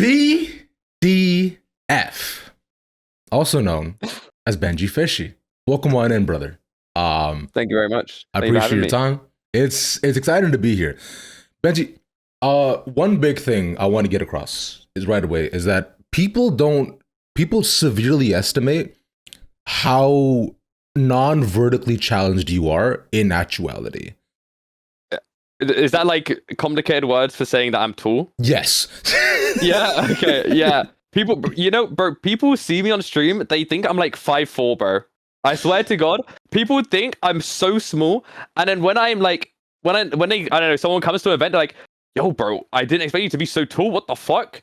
BDF, also known as BenjyFishy. Welcome on in, brother. Thank you very much. I appreciate your time. It's exciting to be here. Benjy, one big thing I want to get across is right away is that people severely estimate how non-vertically challenged you are in actuality. Is that like complicated words for saying that I'm tall? Yes. Yeah, okay, yeah. People, bro, people see me on stream, they think I'm like 5'4", bro. I swear to God, people think I'm so small, and then when I'm like, when they, I don't know, someone comes to an event, they're like, yo, bro, I didn't expect you to be so tall, what the fuck?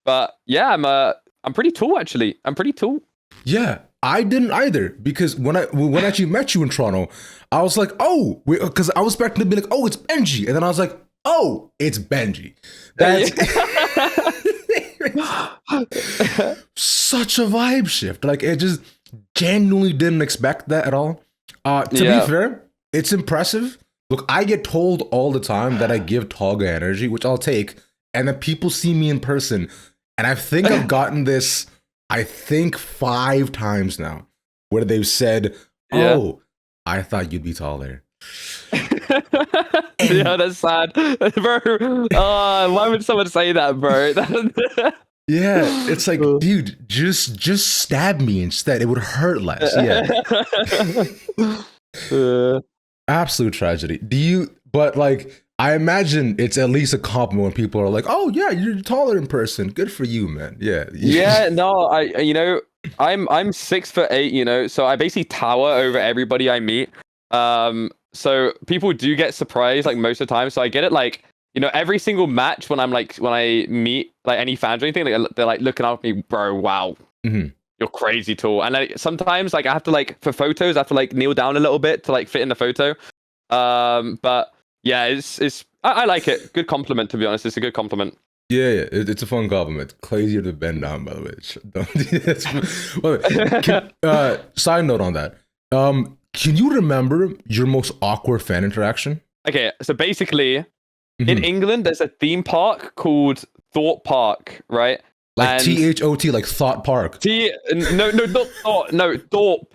But yeah, I'm pretty tall, actually. I'm pretty tall. Yeah, I didn't either, because when I actually met you in Toronto, I was like, oh, because I was expecting to be like, oh, it's Benjy, and then I was like, oh, it's Benjy. That's such a vibe shift. Like, it just genuinely didn't expect that at all. To be fair, it's impressive. Look, I get told all the time that I give Tolga energy, which I'll take, and then people see me in person, and I think I've gotten this, I think 5 times now, where they've said, oh, I thought you'd be taller. Yeah, that's sad. Bro, why would someone say that, bro? Yeah, it's like, dude, just stab me instead. It would hurt less. Yeah. Absolute tragedy. But like, I imagine it's at least a compliment when people are like, oh yeah, you're taller in person. Good for you, man. Yeah. Yeah, no, I'm 6'8", so I basically tower over everybody I meet. So people do get surprised like most of the time. So I get it like, every single match when I meet like any fans or anything, they're like looking at me, bro, wow. Mm-hmm. You're crazy tall. And like sometimes like I have to like for photos, I have to like kneel down a little bit to like fit in the photo. But yeah, I like it. Good compliment, to be honest. It's a good compliment. Yeah, it's a fun compliment. Crazier to bend down, by the way. Side note on that. Can you remember your most awkward fan interaction? Okay, so basically, in England, there's a theme park called Thorpe Park, right? Like THOT, like Thought Park. Not Thought, no, Thorpe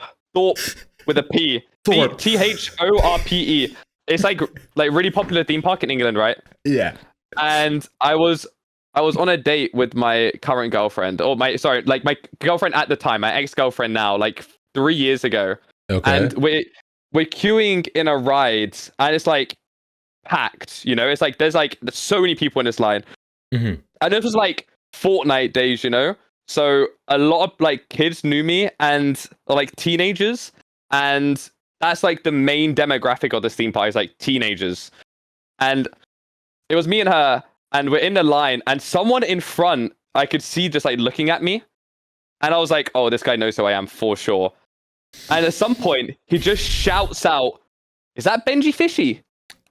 with a P. Thorpe. THORPE. It's like really popular theme park in England, right? Yeah. And I was on a date with my current girlfriend, or my girlfriend at the time, my ex-girlfriend now, like 3 years ago. Okay. And we're queuing in a ride, and it's like packed. It's like there's so many people in this line, and this was like Fortnite days, So a lot of like kids knew me, and like teenagers, and that's like the main demographic of this theme park is like teenagers. And it was me and her, and we're in the line, and someone in front I could see just like looking at me, and I was like, oh, this guy knows who I am for sure. And at some point, he just shouts out, "Is that BenjyFishy?"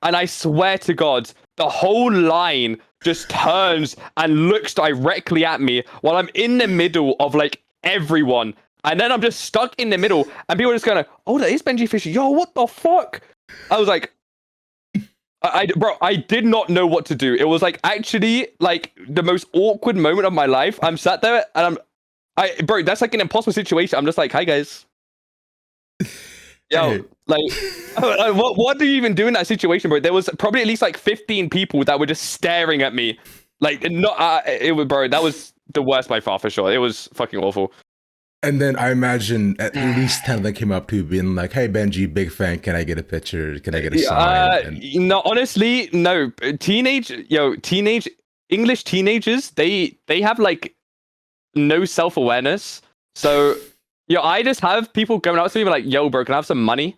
And I swear to God, the whole line just turns and looks directly at me while I'm in the middle of like everyone. And then I'm just stuck in the middle, and people are just going, "Oh, that is BenjyFishy. Yo, what the fuck?" I was like, I did not know what to do. It was like actually like the most awkward moment of my life. I'm sat there and bro, that's like an impossible situation. I'm just like, "Hi guys." Yo, like, what do you even do in that situation, bro? There was probably at least like 15 people that were just staring at me. Like, bro, that was the worst by far for sure. It was fucking awful. And then I imagine at least 10 of them came up to you being like, "Hey Benjy, big fan. Can I get a picture? Can I get a sign?" No, honestly, no. Teenage English teenagers, they have like no self-awareness. So I just have people going out to me like, "Yo, bro, can I have some money?"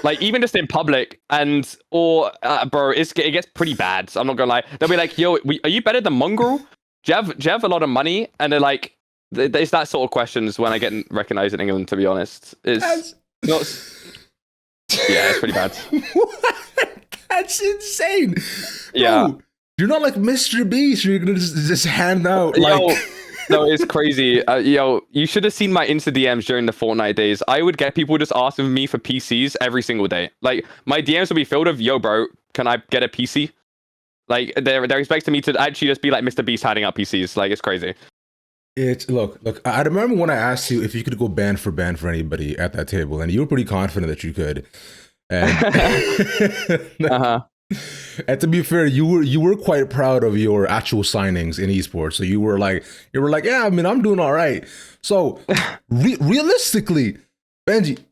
Like even just in public, bro, it gets pretty bad. So I'm not gonna lie. They'll be like, "Yo, are you better than Mongrel? Do you have a lot of money?" And they're like, it's that sort of questions when I get recognized in England. To be honest, it's pretty bad. That's insane. Yeah, bro, you're not like Mr. Beast. You're gonna just hand out like. No, it's crazy. You should have seen my Insta DMs during the Fortnite days. I would get people just asking me for PCs every single day. Like, my DMs would be filled with, "Yo, bro, can I get a PC?" Like they're expecting me to actually just be like Mr. Beast handing out PCs. Like it's crazy. Look. I remember when I asked you if you could go ban for anybody at that table, and you were pretty confident that you could. And and to be fair, you were quite proud of your actual signings in esports. So you were like, yeah, I mean, I'm doing all right. So realistically, Benjy,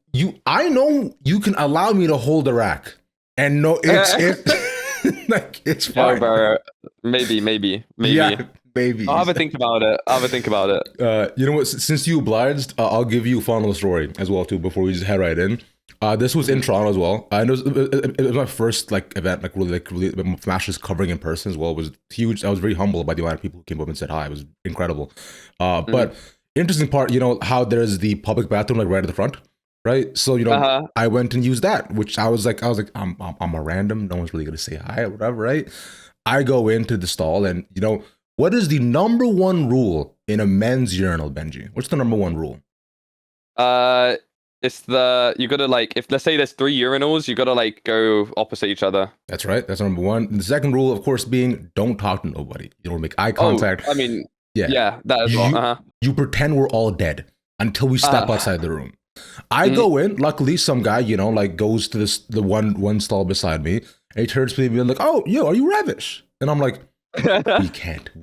I know you can allow me to hold the rack, and no, it's like it's fine. Maybe. Yeah, maybe. I'll have a think about it. You know what? Since you obliged, I'll give you a final story as well too before we just head right in. This was in Toronto as well. I know it was my first event, really Smash covering in person as well. It was huge. I was very humbled by the amount of people who came up and said hi. It was incredible. But interesting part, how there's the public bathroom right at the front, right? So I went and used that, which I was like, I'm a random. No one's really gonna say hi or whatever, right? I go into the stall and what is the number one rule in a men's urinal, Benjy? What's the number one rule? It's you gotta if let's say there's 3 urinals, you gotta go opposite each other. That's right. That's number one. And the second rule, of course, being don't talk to nobody. You don't make eye contact. I mean, yeah, that as well. You pretend we're all dead until we step outside the room. I go in. Luckily, some guy, goes to the one stall beside me, and he turns to me and be like, "Oh, yo, are you Ravish?" And I'm like, we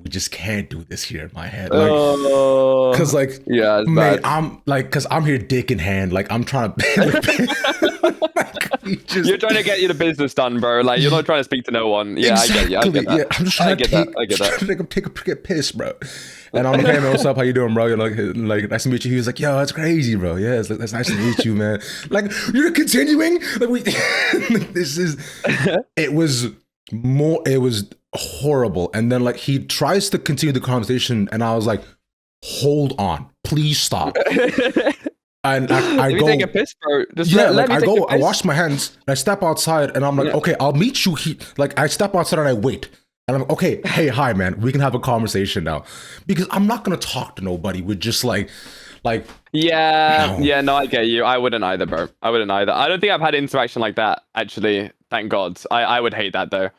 just can't do this here in my head, because man, I'm because I'm here dick in hand, I'm trying to you're trying to get your business done, bro. You're not trying to speak to no one. Yeah, exactly. I get that. Yeah, I'm just trying to take a piss, bro. And I'm like, hey man, what's up? How you doing, bro? You're like nice to meet you. He was like, yo, that's crazy, bro. Yeah, that's nice to meet you, man. You're continuing. It was horrible. And then he tries to continue the conversation, and I was like, hold on, please stop. And I go take a piss, bro. I wash my hands and I step outside, and I'm like, okay, I'll meet you here. I step outside and I wait. And I'm like, okay, hey, hi, man, we can have a conversation now, because I'm not gonna talk to nobody with just no, I get you. I wouldn't either, bro. I don't think I've had interaction like that, actually. Thank God. I would hate that though.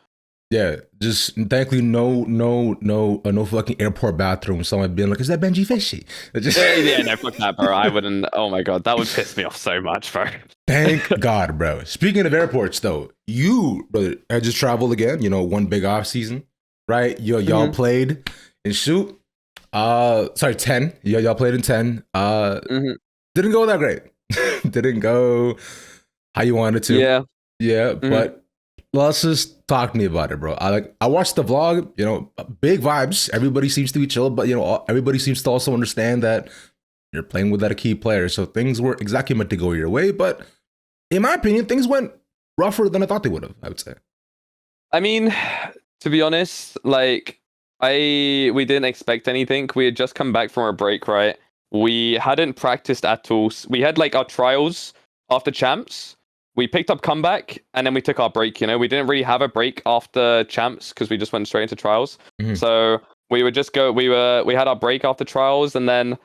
Yeah, just thankfully no fucking airport bathroom. Someone being like, "Is that BenjyFishy?" No, fuck that, bro. I wouldn't. Oh my God, that would piss me off so much, bro. Thank God, bro. Speaking of airports, though, you, brother, I just traveled again. One big off season, right? Y'all played in shoot. Sorry, TENN. Y'all played in TENN. Didn't go that great. Didn't go how you wanted to. Yeah, but. Let's just talk to me about it, bro. I watched the vlog, big vibes. Everybody seems to be chill, but everybody seems to also understand that you're playing with that key player. So things weren't exactly meant to go your way, but in my opinion, things went rougher than I thought they would have, I would say. I mean, to be honest, we didn't expect anything. We had just come back from our break, right? We hadn't practiced at all. We had our trials after champs. We picked up comeback, and then we took our break. We didn't really have a break after champs because we just went straight into trials. So we would just go. We had our break after trials, and then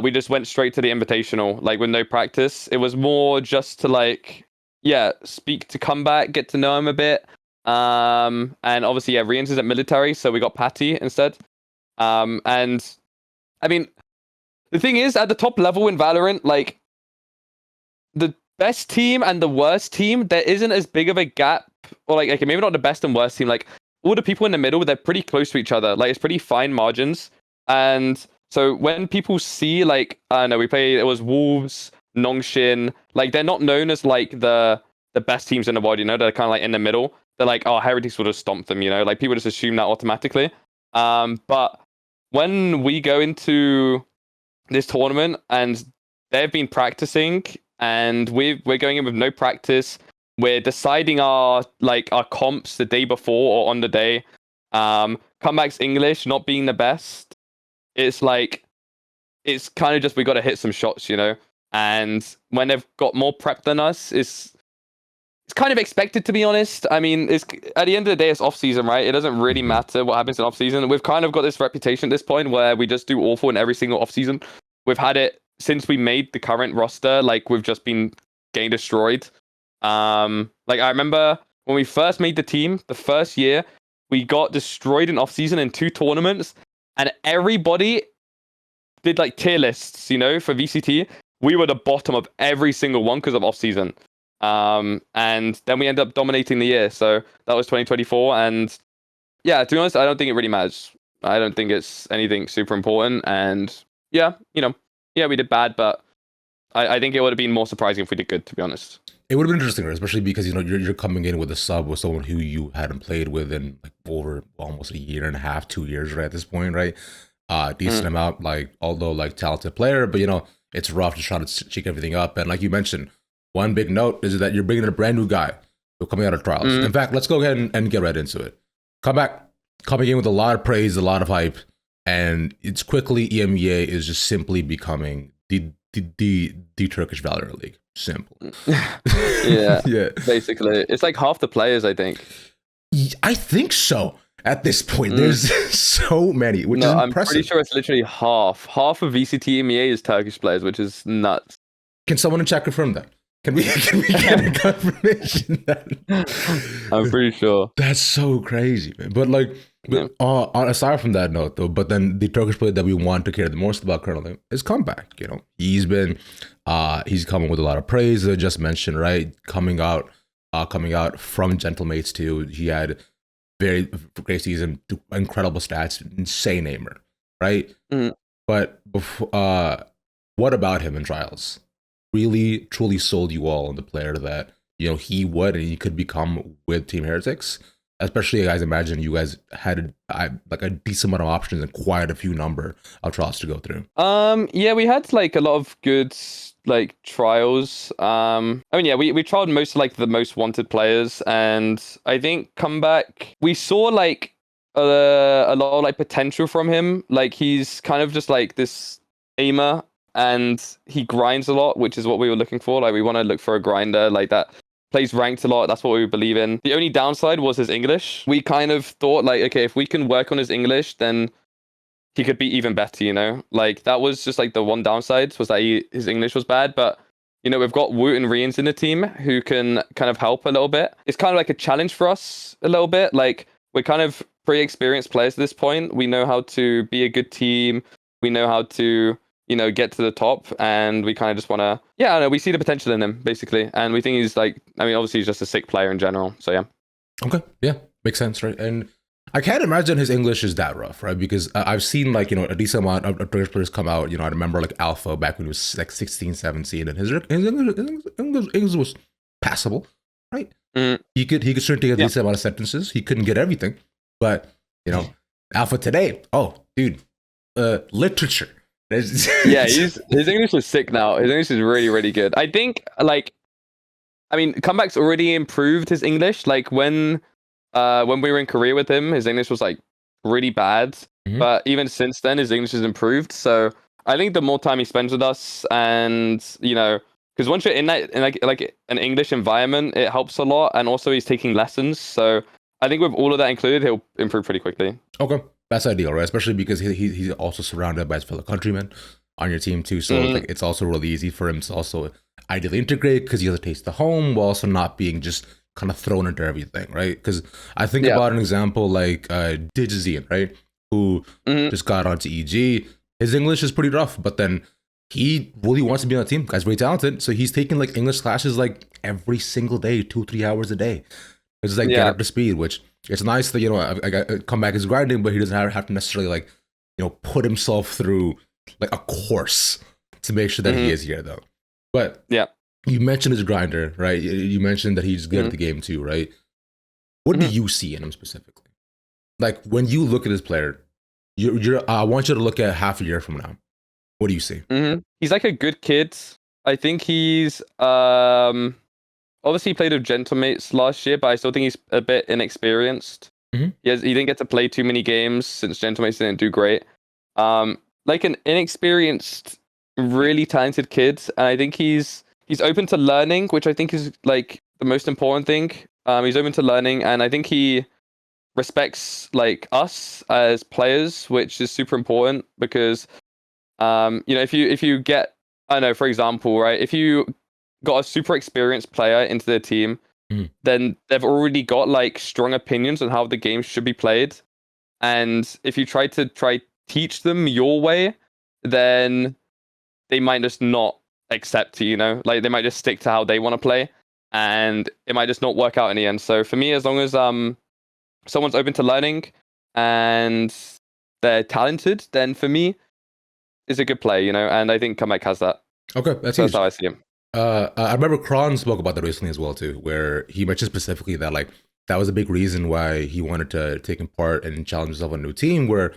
we just went straight to the invitational, with no practice. It was more just to speak to comeback, get to know him a bit, and obviously Yearns is at military, so we got Patty instead. And I mean, the thing is, at the top level in Valorant, the best team and the worst team, there isn't as big of a gap, or okay, maybe not the best and worst team. All the people in the middle, they're pretty close to each other. It's pretty fine margins. And so when people see I don't know, it was Wolves, Nongshin, they're not known as the best teams in the world. They're kind of in the middle. They're oh, Heretics would have stomped them. People just assume that automatically. But when we go into this tournament and they've been practicing, and we're going in with no practice. We're deciding our comps the day before or on the day. Comeback's English not being the best. It's it's kind of just we got to hit some shots, And when they've got more prep than us, it's kind of expected, to be honest. I mean, it's at the end of the day, it's off season, right? It doesn't really matter what happens in off season. We've kind of got this reputation at this point where we just do awful in every single off season. We've had it since we made the current roster. We've just been getting destroyed. I remember when we first made the team, the first year, we got destroyed in off season in 2 tournaments, and everybody did like tier lists, you know, for VCT. We were the bottom of every single one because of off season. And then we ended up dominating the year. So that was 2024. And yeah, to be honest, I don't think it really matters. I don't think it's anything super important. And yeah, you know, yeah, we did bad, but I think it would have been more surprising if we did good, to be honest. It would have been interesting, especially because, you know, you're coming in with a sub with someone who you hadn't played with in like over almost a year and a half, 2 years, right, at this point, right? Decent amount, like, although like talented player, but you know, it's rough to try to shake everything up. And like you mentioned, one big note is that you're bringing in a brand new guy who's coming out of trials. In fact, let's go ahead and get right into it. Coming in with a lot of praise, a lot of hype, and it's quickly EMEA is just simply becoming the Turkish Valorant League. Simple. Yeah, yeah. Basically, it's like half the players, I think. I think so. At this point, there's so many, which is impressive. I'm pretty sure it's literally half. Half of VCT EMEA is Turkish players, which is nuts. Can someone in chat confirm that? Can we get a confirmation that? I'm pretty sure. That's so crazy, man. But like, aside from that note, though, but then the Turkish player that we want to care the most about currently is Comeback. You know, he's coming with a lot of praise. I just mentioned, right? Coming out from Gentlemates too. He had very great season, incredible stats, insane aimer, right? But what about him in trials? Really, truly sold you all on the player that, you know, he would and he could become with Team Heretics. Especially, guys, imagine you guys had like a decent amount of options and quite a few number of trials to go through. Yeah, we had like a lot of good like trials. I mean, yeah, we tried most of like the most wanted players, and I think Comeback, we saw like a lot of like potential from him. Like he's kind of just like this aimer, and he grinds a lot, which is what we were looking for. Like we want to look for a grinder like that. Plays ranked a lot. That's what we believe in. The only downside was his English. We kind of thought like, okay, if we can work on his English, then he could be even better, you know? Like that was just like the one downside was that his English was bad. But, you know, we've got Woot and Yearns in the team who can kind of help a little bit. It's kind of like a challenge for us a little bit. Like we're kind of pretty experienced players at this point. We know how to be a good team. We know how to, you know, get to the top, and we kind of just want to, yeah, I don't know, we see the potential in him, basically. And we think he's like, I mean, obviously he's just a sick player in general. So, yeah. Okay. Yeah. Makes sense, right? And I can't imagine his English is that rough, right? Because I've seen like, you know, a decent amount of Turkish players come out. You know, I remember like Alpha back when he was like 16, 17, and his English was passable, right? He could certainly get a decent amount of sentences. He couldn't get everything. But, you know, Alpha today, oh, dude, literature. Yeah, his English is sick now. His English is really, really good. I think, like, I mean, Comeback's already improved his English. Like when we were in Korea with him, his English was like really bad. But even since then, his English has improved. So I think the more time he spends with us, and you know, because once you're in like an English environment, it helps a lot. And also, he's taking lessons. So I think with all of that included, he'll improve pretty quickly. Okay. That's ideal, right? Especially because he's also surrounded by his fellow countrymen on your team too. So like, it's also really easy for him to also ideally integrate because he has a taste of home while also not being just kind of thrown into everything, right? Because I think about an example like Digizian, right? Who just got onto EG. His English is pretty rough, but then he really wants to be on the team. Guy's very talented. So he's taking like English classes like every single day, 2-3 hours a day. It's like get up to speed, which it's nice that, you know, I Comeback is grinding, but he doesn't have to necessarily like, you know, put himself through like a course to make sure that he is here though. But yeah, you mentioned his grinder, right? You mentioned that he's good at the game too, right? What do you see in him specifically? Like when you look at this player, I want you to look at half a year from now. What do you see? He's like a good kid. I think he's obviously he played with Gentlemates last year, but I still think he's a bit inexperienced. He didn't get to play too many games since Gentlemates didn't do great. Like an inexperienced, really talented kid, and I think he's open to learning, which I think is like the most important thing. He's open to learning, and I think he respects like us as players, which is super important because you know, if you get, I don't know, for example, right, if you got a super experienced player into the team then they've already got like strong opinions on how the game should be played. And if you try teach them your way, then they might just not accept you, like they might just stick to how they want to play, and it might just not work out in the end. So for me, as long as someone's open to learning and they're talented, then for me, it's a good play, and I think Comeback has that. Okay, that's how I see him. I remember Kron spoke about that recently as well too, where he mentioned specifically that like that was a big reason why he wanted to take part and challenge himself on a new team, where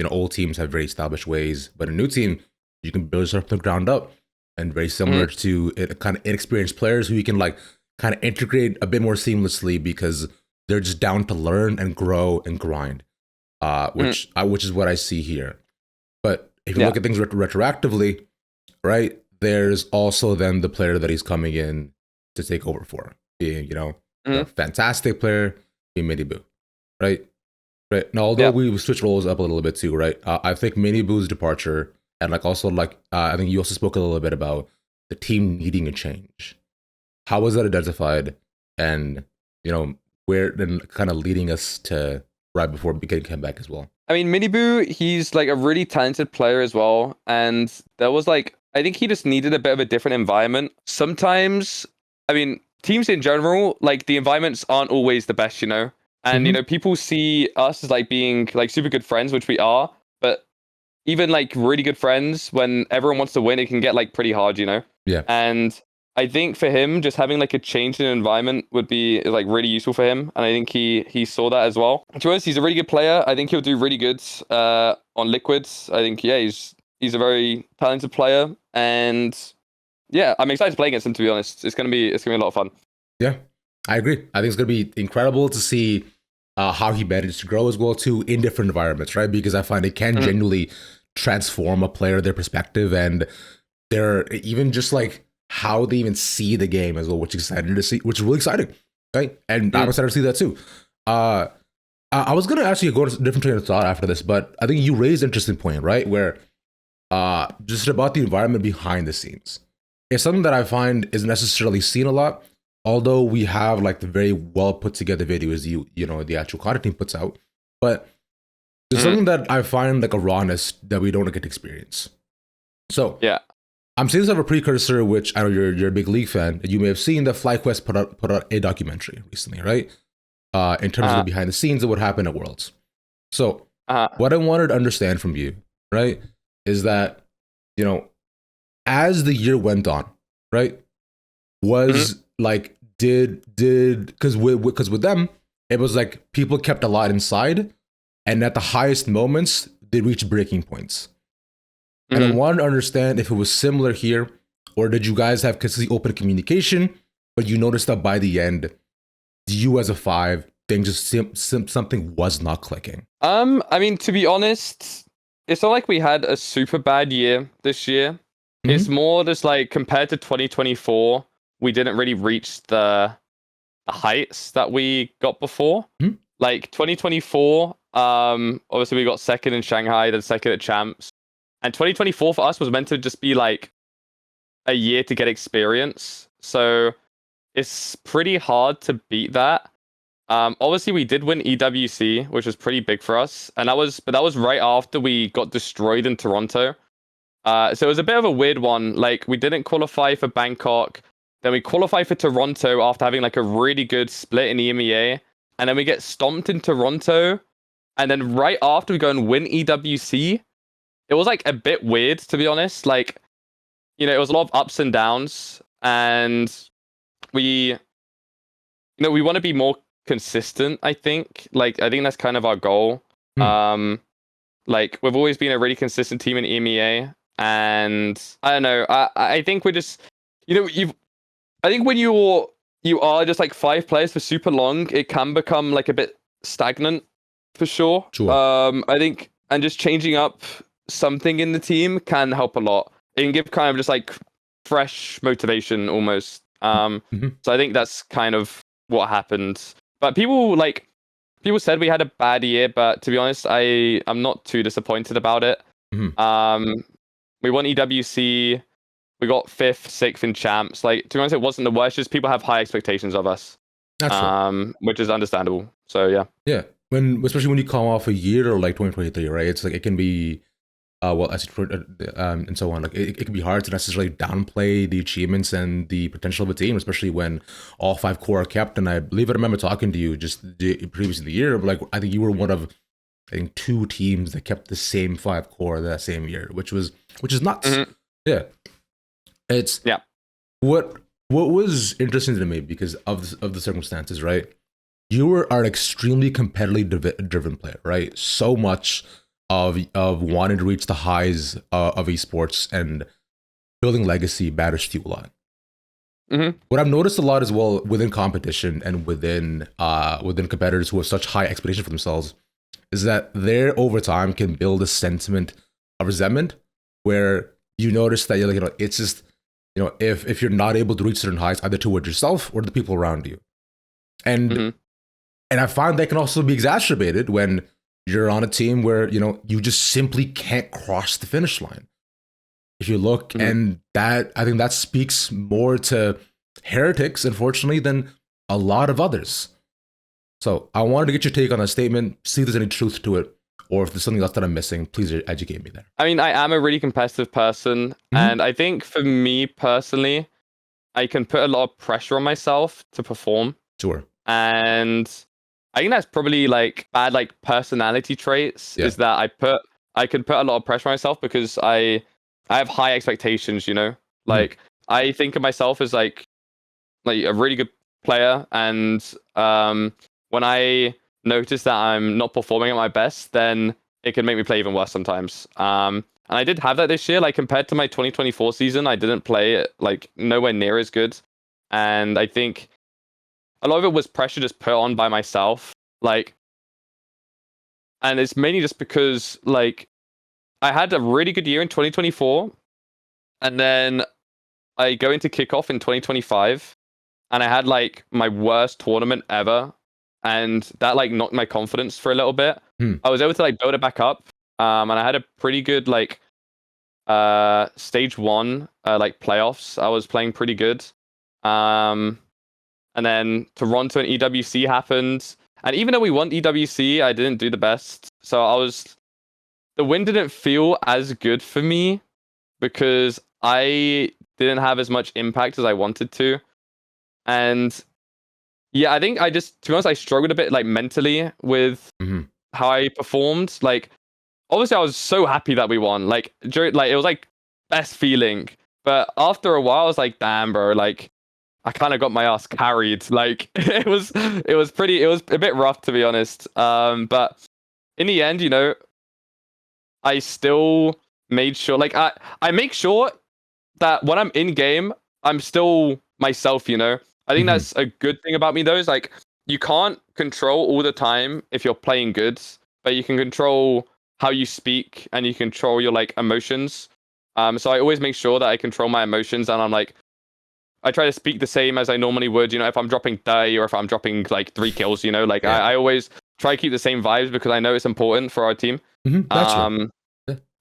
old teams have very established ways, but a new team you can build yourself from the ground up, and very similar to kind of inexperienced players who you can like kind of integrate a bit more seamlessly because they're just down to learn and grow and grind, which is what I see here. But if you look at things retroactively, right, there's also then the player that he's coming in to take over for, being a fantastic player, being Miniboo, right? Right. Now, although we switch roles up a little bit too, right? I think Miniboo's departure, and like also like I think you also spoke a little bit about the team needing a change. How was that identified, and where then kind of leading us to right before beginning comeback as well? I mean, Miniboo, he's like a really talented player as well, and there was like I think he just needed a bit of a different environment. Sometimes, I mean, teams in general, like the environments aren't always the best, and people see us as like being like super good friends, which we are, but even like really good friends, when everyone wants to win, it can get like pretty hard, Yeah. And I think for him, just having like a change in environment would be like really useful for him, and I think he saw that as well. To be honest, he's a really good player. I think he'll do really good on Liquids. I think he's a very talented player, and I'm excited to play against him. To be honest, it's gonna be a lot of fun. Yeah, I agree. I think it's gonna be incredible to see how he manages to grow as well too in different environments, right? Because I find it can genuinely transform a player, their perspective, and their even just like how they even see the game as well, which is exciting to see, which is really exciting, right? And I'm excited to see that too. I was gonna actually go to a different train of thought after this, but I think you raised an interesting point, right? Where just about the environment behind the scenes. It's something that I find isn't necessarily seen a lot, although we have like the very well put together videos the actual content team puts out. But there's something that I find like a rawness that we don't get to experience. So I'm seeing this of a precursor, which I know you're a big League fan. You may have seen that FlyQuest put out a documentary recently, right? In terms of the behind the scenes of what happened at Worlds. So what I wanted to understand from you, right, is that as the year went on, right, was like did because with them it was like people kept a lot inside, and at the highest moments they reached breaking points. And I wanted to understand if it was similar here, or did you guys have consistently open communication, but you noticed that by the end, you as a 5, things just something was not clicking. I mean, to be honest, it's not like we had a super bad year this year. It's more just like compared to 2024, we didn't really reach the heights that we got before. Like 2024, obviously we got second in Shanghai, then second at Champs. And 2024 for us was meant to just be like a year to get experience. So it's pretty hard to beat that. Obviously we did win EWC, which was pretty big for us. And that was right after we got destroyed in Toronto. So it was a bit of a weird one. Like we didn't qualify for Bangkok. Then we qualified for Toronto after having like a really good split in EMEA. And then we get stomped in Toronto. And then right after we go and win EWC, it was like a bit weird, to be honest. Like, it was a lot of ups and downs, and we want to be more consistent, I think. Like, I think that's kind of our goal. Like, we've always been a really consistent team in EMEA, and I don't know. I think we're just, I think when you are just like 5 players for super long, it can become like a bit stagnant, for sure. I think, and just changing up something in the team can help a lot. It can give kind of just like fresh motivation almost. So I think that's kind of what happened. But people said we had a bad year, but to be honest, I'm not too disappointed about it. We won EWC, we got 5th, 6th in Champs. Like, to be honest, it wasn't the worst, just people have high expectations of us. which is understandable. So yeah. Yeah, especially when you come off a year like 2023, right? It's like it can be, and so on. Like it can be hard to necessarily downplay the achievements and the potential of a team, especially when all 5 core are kept. And I believe I remember talking to you just previous in the year, but like I think you were one of 2 teams that kept the same 5 core that same year, which is nuts. Mm-hmm. Yeah, it's what was interesting to me because of the circumstances, right? You are an extremely competitively driven player, right? So much of wanting to reach the highs of esports and building legacy matters to you a lot. Mm-hmm. What I've noticed a lot as well within competition and within competitors who have such high expectations for themselves is that there over time can build a sentiment of resentment where you notice that you're like, it's just, if you're not able to reach certain heights, either towards yourself or the people around you. And and I find that can also be exacerbated when you're on a team where, you just simply can't cross the finish line. If you look, and I think that speaks more to Heretics, unfortunately, than a lot of others. So I wanted to get your take on that statement, see if there's any truth to it, or if there's something else that I'm missing, please educate me there. I mean, I am a really competitive person, and I think for me personally, I can put a lot of pressure on myself to perform. Sure. And I think that's probably like bad like personality traits, is that I can put a lot of pressure on myself because I have high expectations, like I think of myself as like a really good player, and when I notice that I'm not performing at my best, then it can make me play even worse sometimes. And I did have that this year, like compared to my 2024 season, I didn't play it like nowhere near as good. And I think a lot of it was pressure just put on by myself. Like, and it's mainly just because like I had a really good year in 2024, and then I go into kickoff in 2025, and I had like my worst tournament ever, and that like knocked my confidence for a little bit. I was able to like build it back up, and I had a pretty good like stage 1 like playoffs. I was playing pretty good, and then Toronto and EWC happened, and even though we won EWC, I didn't do the best. So the win didn't feel as good for me because I didn't have as much impact as I wanted to. And yeah, I think to be honest, I struggled a bit like mentally with how I performed. Like, obviously I was so happy that we won. Like, it was like best feeling. But after a while, I was like, damn, bro, like I kind of got my ass carried. Like it was a bit rough, to be honest. But in the end, I still made sure, like I make sure that when I'm in game, I'm still myself, I think that's a good thing about me though, is like you can't control all the time if you're playing good, but you can control how you speak and you control your like emotions. So I always make sure that I control my emotions, and I'm like, I try to speak the same as I normally would, if I'm dropping 30 or if I'm dropping like 3 kills, like I always try to keep the same vibes because I know it's important for our team. That's right.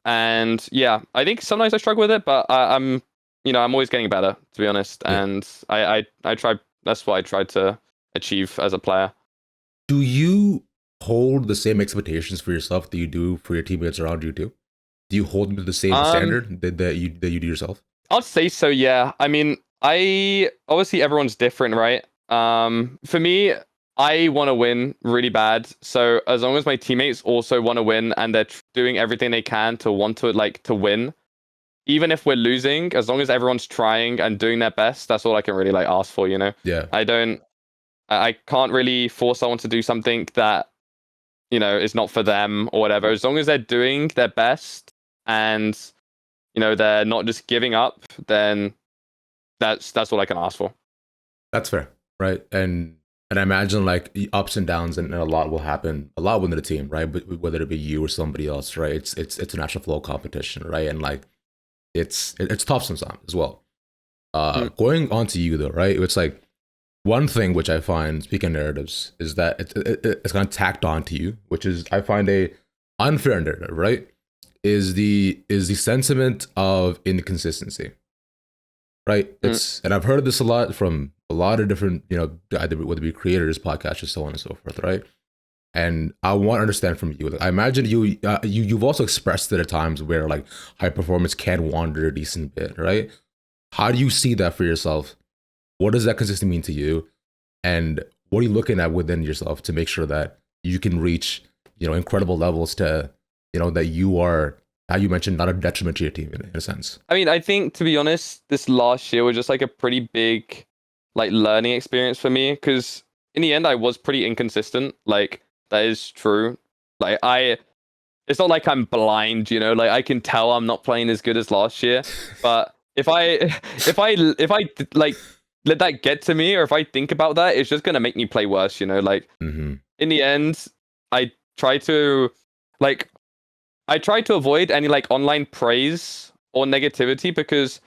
And yeah, I think sometimes I struggle with it, but I'm always getting better, to be honest. Yeah. And I try, that's what I tried to achieve as a player. Do you hold the same expectations for yourself that you do for your teammates around you too? Do you hold them to the same standard that you do yourself? I'd say so, yeah. I mean, obviously everyone's different, right? For me, I want to win really bad. So as long as my teammates also want to win and they're doing everything they can to want to win, even if we're losing, as long as everyone's trying and doing their best, that's all I can really like ask for, Yeah. I can't really force someone to do something that, is not for them or whatever. As long as they're doing their best and, they're not just giving up, then that's all I can ask for. That's fair, right? And I imagine like ups and downs and a lot will happen, a lot within the team, right? But whether it be you or somebody else, right? It's a natural flow competition, right? And like it's tough sometimes as well. Going on to you though, right? It's like one thing which I find, speaking of narratives, is that it's kind of tacked on to you, which is I find a unfair narrative, right? Is the sentiment of inconsistency, right? And I've heard this a lot from a lot of different, either whether it be creators, podcasters, so on and so forth, right? And I want to understand from you. Like, I imagine you've also expressed it at times where like high performance can wander a decent bit, right? How do you see that for yourself? What does that consistently mean to you? And what are you looking at within yourself to make sure that you can reach, incredible levels to, that you are, how you mentioned, not a detriment to your team in a sense? I mean, I think, to be honest, this last year was just like a pretty big like learning experience for me, because in the end I was pretty inconsistent. Like, that is true. Like, it's not like I'm blind, like I can tell I'm not playing as good as last year. But if I like let that get to me, or if I think about that, it's just gonna make me play worse, like in the end, I try to avoid any like online praise or negativity, because,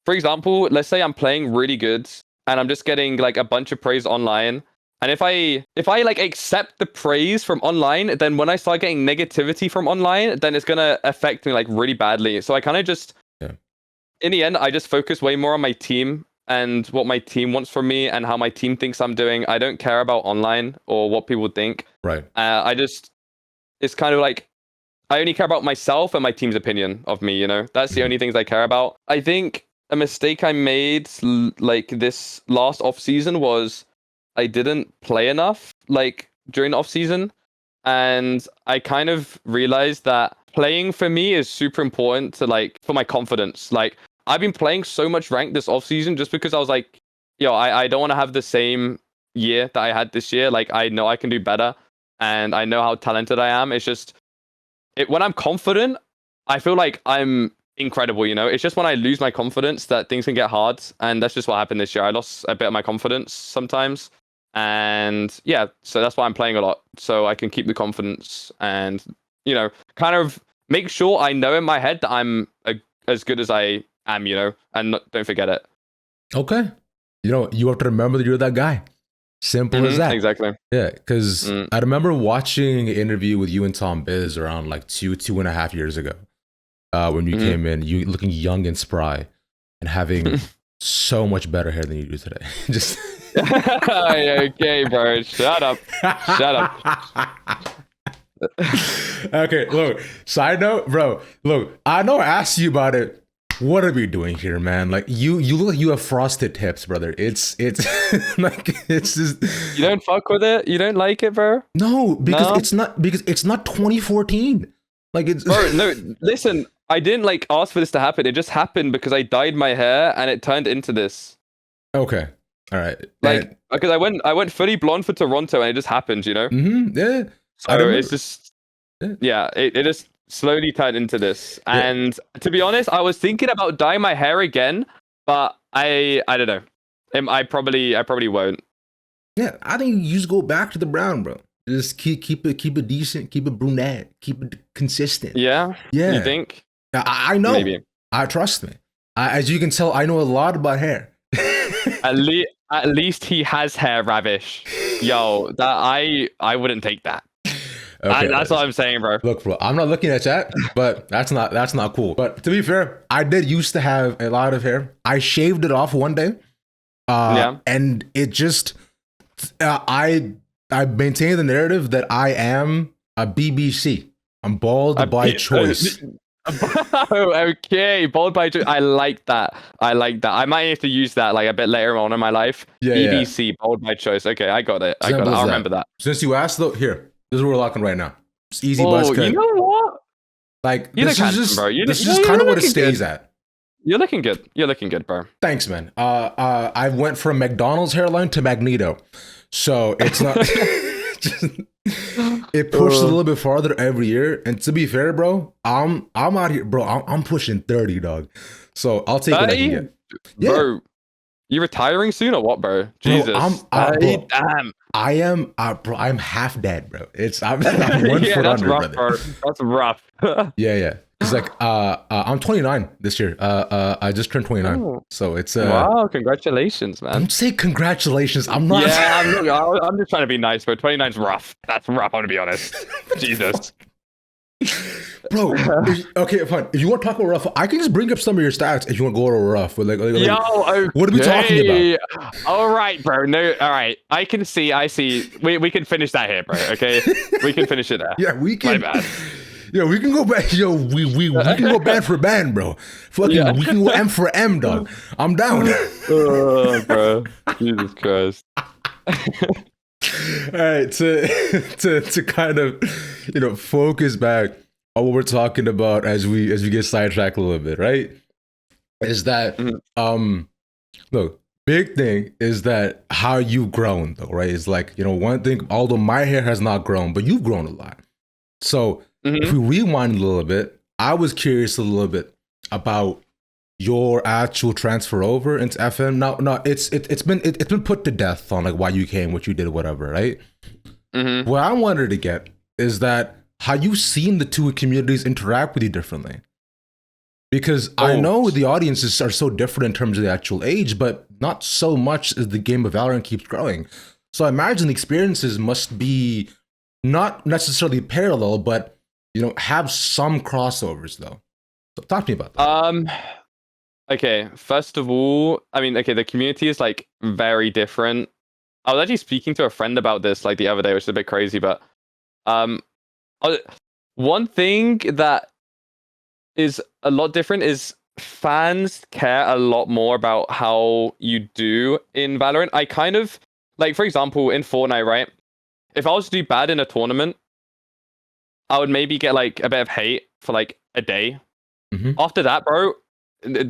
for example, let's say I'm playing really good and I'm just getting like a bunch of praise online. And if I like accept the praise from online, then when I start getting negativity from online, then it's gonna affect me like really badly. So I kind of just, in the end, I just focus way more on my team and what my team wants from me and how my team thinks I'm doing. I don't care about online or what people think. Right. It's kind of like, I only care about myself and my team's opinion of me. That's the only things I care about. I think a mistake I made like this last off season was I didn't play enough like during the off season, and I kind of realized that playing for me is super important to like for my confidence. Like, I've been playing so much ranked this off season just because I was like, I don't want to have the same year that I had this year. Like, I know I can do better and I know how talented I am. It's just when I'm confident, I feel like I'm incredible. It's just when I lose my confidence that things can get hard, and that's just what happened this year. I lost a bit of my confidence sometimes. And yeah, so that's why I'm playing a lot, so I can keep the confidence and, kind of make sure I know in my head that I'm as good as I am, and don't forget it. Okay. You have to remember that you're that guy. Simple as that. Exactly. Yeah, because I remember watching an interview with you and Tom Biz around like 2.5 years ago when you came in, you looking young and spry and having so much better hair than you do today. Just... Okay, bro. Shut up. Okay, look, side note, bro. Look, I know I asked you about it. What are we doing here, man? Like, you look like you have frosted tips, brother. It's like, it's just... You don't fuck with it? You don't like it, bro? No, because it's not 2014. Like, it's... Bro, no, listen, I didn't like ask for this to happen. It just happened because I dyed my hair and it turned into this. Okay. All right. Like, because I went fully blonde for Toronto and it just happened, Yeah. So it's just, it just slowly turned into this. And to be honest, I was thinking about dyeing my hair again, but I don't know. I probably won't. Yeah, I think you just go back to the brown, bro. Just keep it decent, keep it brunette, keep it consistent. Yeah. You think? I know. Maybe. I trust me. As you can tell, I know a lot about hair. At least he has hair, Ravish. Yo, that I wouldn't take that. Okay, that's what I'm saying, bro. Look, bro, I'm not looking at that, but that's not cool. But to be fair, I did used to have a lot of hair. I shaved it off one day. And it just I maintain the narrative that I am a BBC. I'm bald by choice. Okay, bald by choice. I like that. I might have to use that like a bit later on in my life. BBC, bald by choice. Okay, I got it. I'll remember that. Since you asked, though, here, this is what we're locking right now. It's easy buzz cut. You know what? Like, this is just kind of what it stays at. You're looking good. You're looking good, bro. Thanks, man. I went from McDonald's hairline to Magneto, so it's not. It pushed a little bit farther every year. And to be fair, bro, I'm out here, bro. I'm pushing 30, dog. So I'll take what I can get. Yeah. Bro, you retiring soon or what, bro? Jesus, damn. I am, bro. I'm half dead, bro. I'm 1 foot under, rough, brother. That's rough. Yeah. It's like I'm 29 this year. I just turned 29, so it's wow. Congratulations, man. Don't say congratulations. I'm not. Yeah, I'm just trying to be nice, but 29's rough. That's rough. I'm gonna be honest. Jesus. bro. Okay, fine. If you want to talk about rough, I can just bring up some of your stats if you want to go to rough. Like, Yo, okay. What are we talking about? All right, bro. No, all right. I see. We can finish that here, bro. Okay, we can finish it there. Yeah, we can. My bad. Yo, we can go back. Yo, we can go band for band, bro. Fucking, we can go M for M, dog. I'm down. Oh, bro. Jesus Christ. All right, to kind of focus back on what we're talking about as we get sidetracked a little bit, right? Is that look, big thing is that how you've grown though, right? It's like, one thing, although my hair has not grown, but you've grown a lot. So if we rewind a little bit, I was curious a little bit about your actual transfer over into FM. Now it's been put to death on like why you came, what you did, whatever, right? What I wanted to get is that how you've seen the two communities interact with you differently. Because I know the audiences are so different in terms of the actual age, but not so much as the game of Valorant keeps growing. So I imagine the experiences must be not necessarily parallel, but have some crossovers though. So talk to me about that. Okay, first of all, I mean, okay, the community is like very different. I was actually speaking to a friend about this like the other day, which is a bit crazy, but one thing that is a lot different is fans care a lot more about how you do in Valorant. I kind of like, for example, in Fortnite, right? If I was to do bad in a tournament, I would maybe get like a bit of hate for like a day. After that, bro,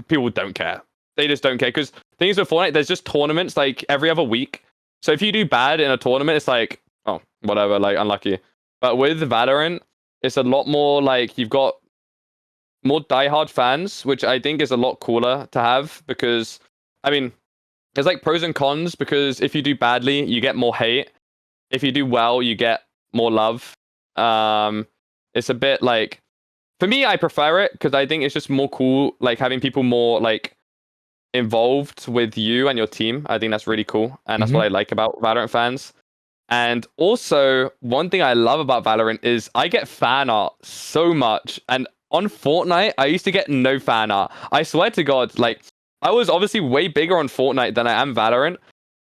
people don't care. They just don't care, because things with Fortnite, there's just tournaments like every other week. So if you do bad in a tournament, it's like, oh, whatever, like unlucky. But with Valorant, it's a lot more like you've got more diehard fans, which I think is a lot cooler to have, because I mean, there's like pros and cons, because if you do badly, you get more hate. If you do well, you get more love. It's a bit like, for me, I prefer it because I think it's just more cool, like having people more like involved with you and your team. I think that's really cool, and that's what I like about Valorant fans. And also, one thing I love about Valorant is I get fan art so much, and on Fortnite, I used to get no fan art. I swear to God, like I was obviously way bigger on Fortnite than I am Valorant,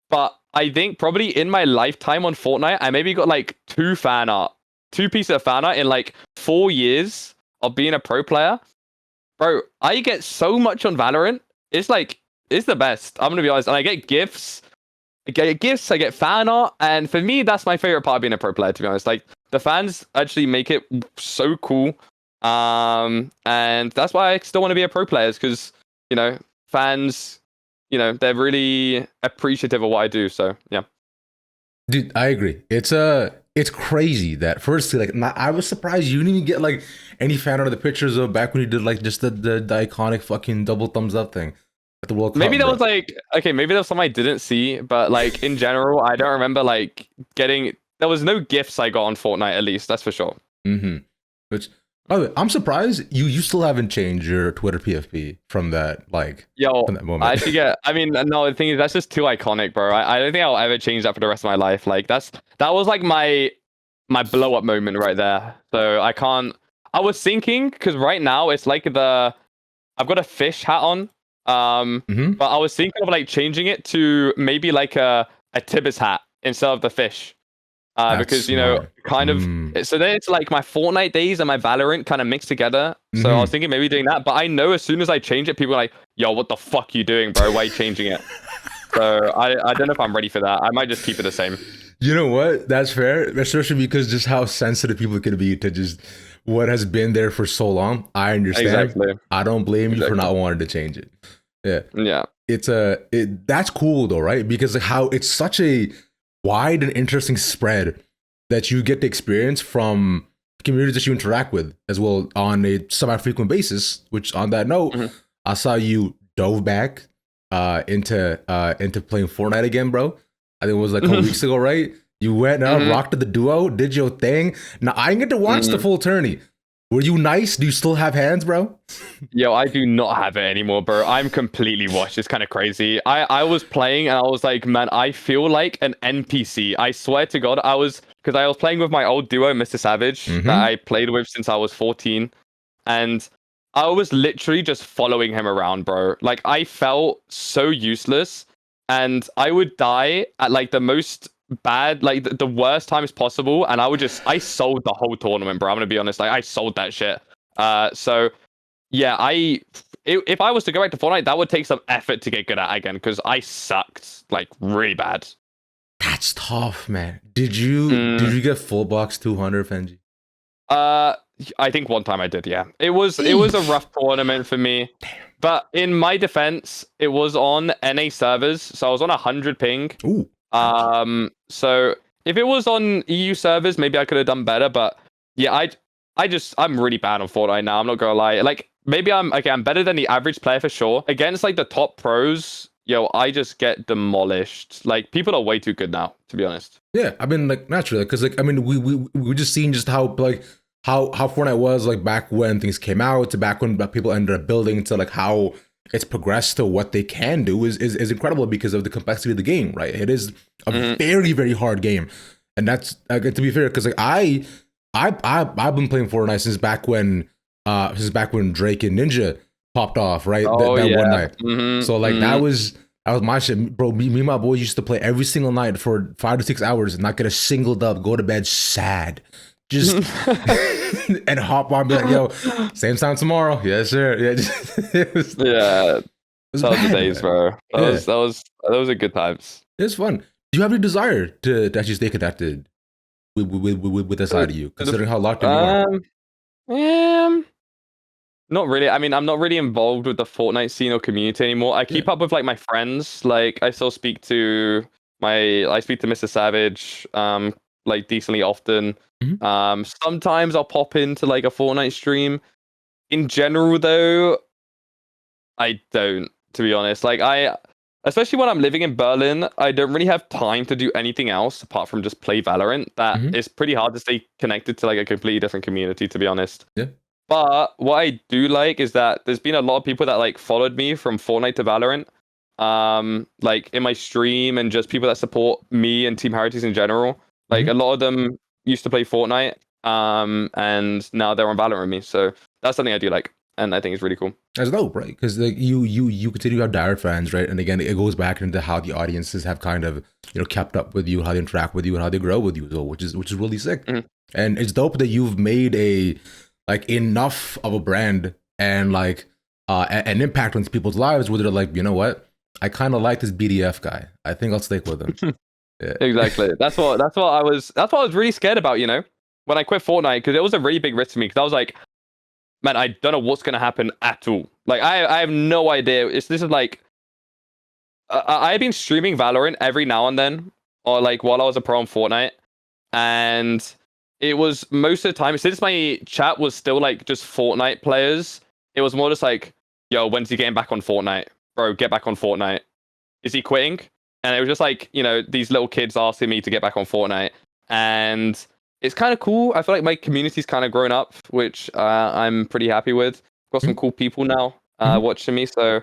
but I think probably in my lifetime on Fortnite, I maybe got like two pieces of fan art in like 4 years of being a pro player. Bro, I get so much on Valorant. It's like, it's the best. I'm gonna be honest. And I get gifts. I get fan art, and for me, that's my favorite part of being a pro player, to be honest. Like, the fans actually make it so cool. And that's why I still want to be a pro player, because, fans, they're really appreciative of what I do. So, yeah. Dude, I agree. It's crazy that firstly, like, I was surprised you didn't even get like any fan art of the pictures of back when you did like just the iconic fucking double thumbs up thing at the World Cup. Maybe that was like, okay, maybe that was something I didn't see, but like in general, I don't remember like getting. There was no gifts I got on Fortnite, at least, that's for sure. Which, by the way, I'm surprised you still haven't changed your Twitter PFP from that, like, from that moment. I actually I mean, no, the thing is, that's just too iconic, bro. I don't think I'll ever change that for the rest of my life. Like, that was like my blow up moment right there. So I can't. I was thinking, because right now it's like I've got a fish hat on, but I was thinking of like changing it to maybe like a Tibbetts hat instead of the fish. Because kind of, so then it's like my Fortnite days and my Valorant kind of mixed together. So I was thinking maybe doing that, but I know as soon as I change it, people are like, yo, what the fuck you doing, bro? Why are you changing it? So I don't know if I'm ready for that. I might just keep it the same. You know what? That's fair, especially because just how sensitive people can be to just what has been there for so long. I understand. Exactly. I don't blame you for not wanting to change it. Yeah. That's cool though, right? Because how it's such a wide and interesting spread that you get to experience from communities that you interact with as well on a semi-frequent basis. Which, on that note, I saw you dove back into playing Fortnite again, bro. I think it was like a couple weeks ago, right? You went up, rocked the duo, did your thing. Now I didn't get to watch the full tourney. Were you nice? Do you still have hands, bro? Yo, I do not have it anymore, bro. I'm completely washed. It's kind of crazy. I was playing and I was like, man, I feel like an NPC. I swear to God, because I was playing with my old duo, Mr.Savage, that I played with since I was 14. and I was literally just following him around, bro. Like, I felt so useless, and I would die at like the most bad, like the worst times possible, and I sold the whole tournament, bro. I'm gonna be honest, like I sold that shit. So yeah, if I was to go back to Fortnite, that would take some effort to get good at again, because I sucked like really bad. That's tough, man. Did you get full box 200, Benjy? I think one time I did, yeah. It was a rough tournament for me. Damn. But in my defense, it was on NA servers, so I was on 100 ping. Ooh. So if it was on EU servers, maybe I could have done better. But yeah, I'm really bad on Fortnite now. I'm not gonna lie. Like, maybe I'm better than the average player for sure. Against like the top pros, yo, I just get demolished. Like, people are way too good now, to be honest. Yeah, I mean, like, naturally, because like, I mean, we just seen just how like how Fortnite was like back when things came out, to back when people ended up building, to like how it's progressed to what they can do is incredible because of the complexity of the game, right? It is a very, very hard game, and that's to be fair, because like I've been playing Fortnite since back when Drake and Ninja popped off, right? Oh, that yeah. one night. So like that was my shit, bro. Me and my boys used to play every single night for 5 to 6 hours and not get a single dub. Go to bed sad, just and hop on, be like, yo, same time tomorrow. Yes, sir. Yeah, it was that was the days, bro. That was a good times. It's fun. Do you have any desire to actually stay connected with the side of you, considering how locked in you are? Not really. I mean, I'm not really involved with the Fortnite scene or community anymore. I keep up with like my friends. Like, I still speak to Mr.Savage, like decently often. Sometimes I'll pop into like a Fortnite stream. In general, though, I don't, to be honest. Like, especially when I'm living in Berlin, I don't really have time to do anything else apart from just play Valorant. That is pretty hard to stay connected to like a completely different community, to be honest. Yeah. But what I do like is that there's been a lot of people that like followed me from Fortnite to Valorant, like in my stream, and just people that support me and Team Heretics in general. Like, a lot of them used to play Fortnite, and now they're on Valorant with me. So that's something I do like, and I think it's really cool. That's dope, right? Because like you continue to have direct fans, right? And again, it goes back into how the audiences have kind of, you know, kept up with you, how they interact with you, and how they grow with you, so which is really sick. And it's dope that you've made a like enough of a brand and like an impact on people's lives where they're like, you know what, I kind of like this BDF guy. I think I'll stick with him. Yeah. Exactly. That's what I was really scared about, you know, when I quit Fortnite, because it was a really big risk to me, because I was like, man, I don't know what's gonna happen at all. Like, I have no idea. This is like, I've been streaming Valorant every now and then, or like while I was a pro on Fortnite, and it was most of the time, since my chat was still like just Fortnite players, it was more just like, yo, when's he getting back on Fortnite? Bro, get back on Fortnite. Is he quitting? And it was just like, you know, these little kids asking me to get back on Fortnite. And it's kind of cool. I feel like my community's kind of grown up, which I'm pretty happy with. Got some cool people now watching me. So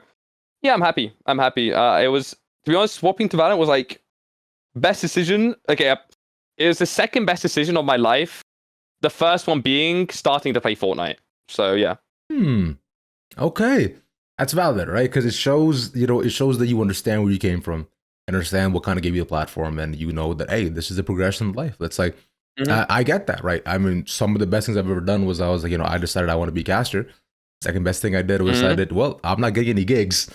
yeah, I'm happy. It was, to be honest, swapping to Valorant was like best decision. Okay, it was the second best decision of my life. The first one being starting to play Fortnite. So yeah. Okay. That's valid, right? Because it shows, you know, that you understand where you came from, understand what kind of gave you a platform, and you know that, hey, this is the progression of life. That's like, I get that, right? I mean, some of the best things I've ever done was I was like, you know, I decided I want to be a caster. Second best thing I did was I did, well, I'm not getting any gigs.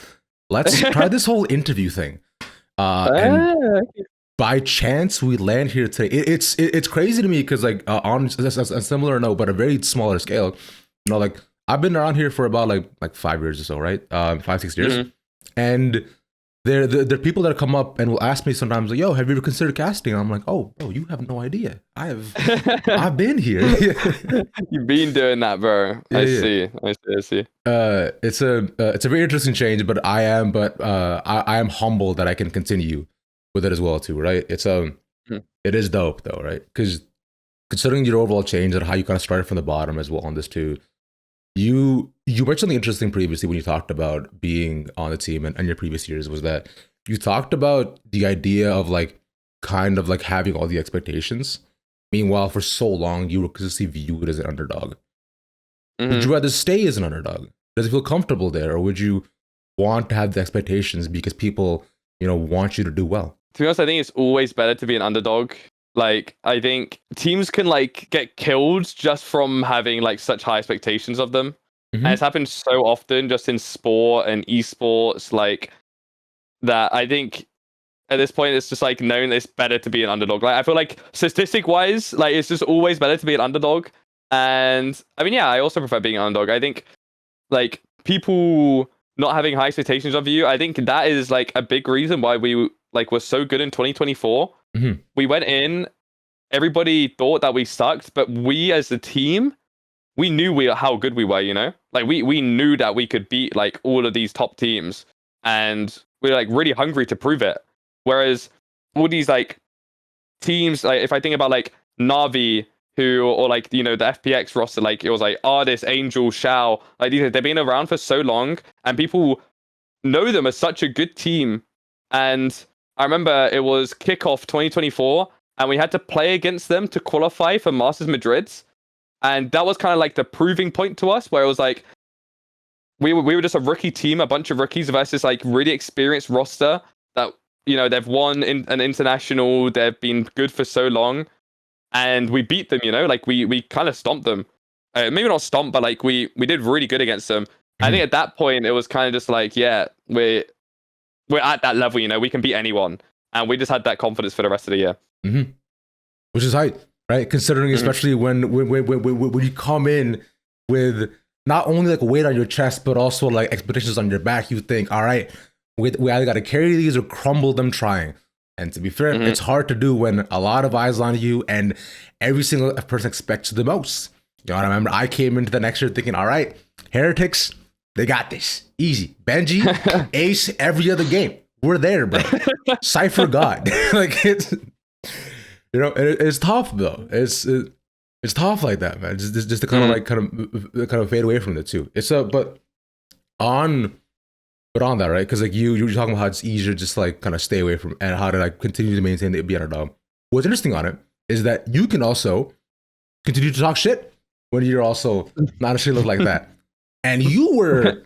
Let's try this whole interview thing. And by chance, we land here today. It's crazy to me because like on a similar note, but a very smaller scale, you know, like I've been around here for about like 5 years or so, right? 5-6 years, and there are people that come up and will ask me sometimes like, yo, have you ever considered casting? And I'm like, oh, bro, you have no idea. I've been here. You've been doing that, bro. I see. It's a very interesting change, but I am humbled that I can continue with it as well too, right? It is dope though, right? Because considering your overall change and how you kind of started from the bottom as well on this too, you mentioned something interesting previously when you talked about being on the team and your previous years, was that you talked about the idea of like kind of like having all the expectations. Meanwhile, for so long you were consistently viewed as an underdog. Would you rather stay as an underdog? Does it feel comfortable there, or would you want to have the expectations because people, want you to do well? To be honest, I think it's always better to be an underdog. Like, I think teams can get killed just from having such high expectations of them. And it's happened so often just in sport and esports, that I think at this point it's just known it's better to be an underdog. I feel statistic wise, it's just always better to be an underdog. And I mean, I also prefer being an underdog. I think people not having high expectations of you, I think that is a big reason why we were so good in 2024. We went in, everybody thought that we sucked, but we as a team, we knew how good we were, we knew that we could beat all of these top teams, and we were really hungry to prove it. Whereas all these teams, if I think about Navi, or the FPX roster, it was Artist, Angel, Shao, they've been around for so long, and people know them as such a good team. And I remember it was kickoff 2024, and we had to play against them to qualify for Masters Madrid. And that was kind of the proving point to us, where it was we were just a rookie team, a bunch of rookies versus really experienced roster that, they've won an international, they've been good for so long, and we beat them, we kind of stomped them. Maybe not stomped, but we did really good against them. I think at that point it was kind of just we're at that level, we can beat anyone, and we just had that confidence for the rest of the year. Which is hype, right? Considering especially when you come in with not only weight on your chest, but also expectations on your back, you think, all right, we either got to carry these or crumble them trying. And to be fair, it's hard to do when a lot of eyes on you and every single person expects the most. I remember I came into the next year thinking, all right, Heretics, they got this. Easy. Benjy, ace every other game. We're there, bro. Cypher God. It's tough though. It's tough like that, man. Just to kind of fade away from it too. But on that, right? Because you're talking about how it's easier just kind of stay away from, and how to continue to maintain the be underdog. What's interesting on it is that you can also continue to talk shit when you're also not a shit look like that. And you were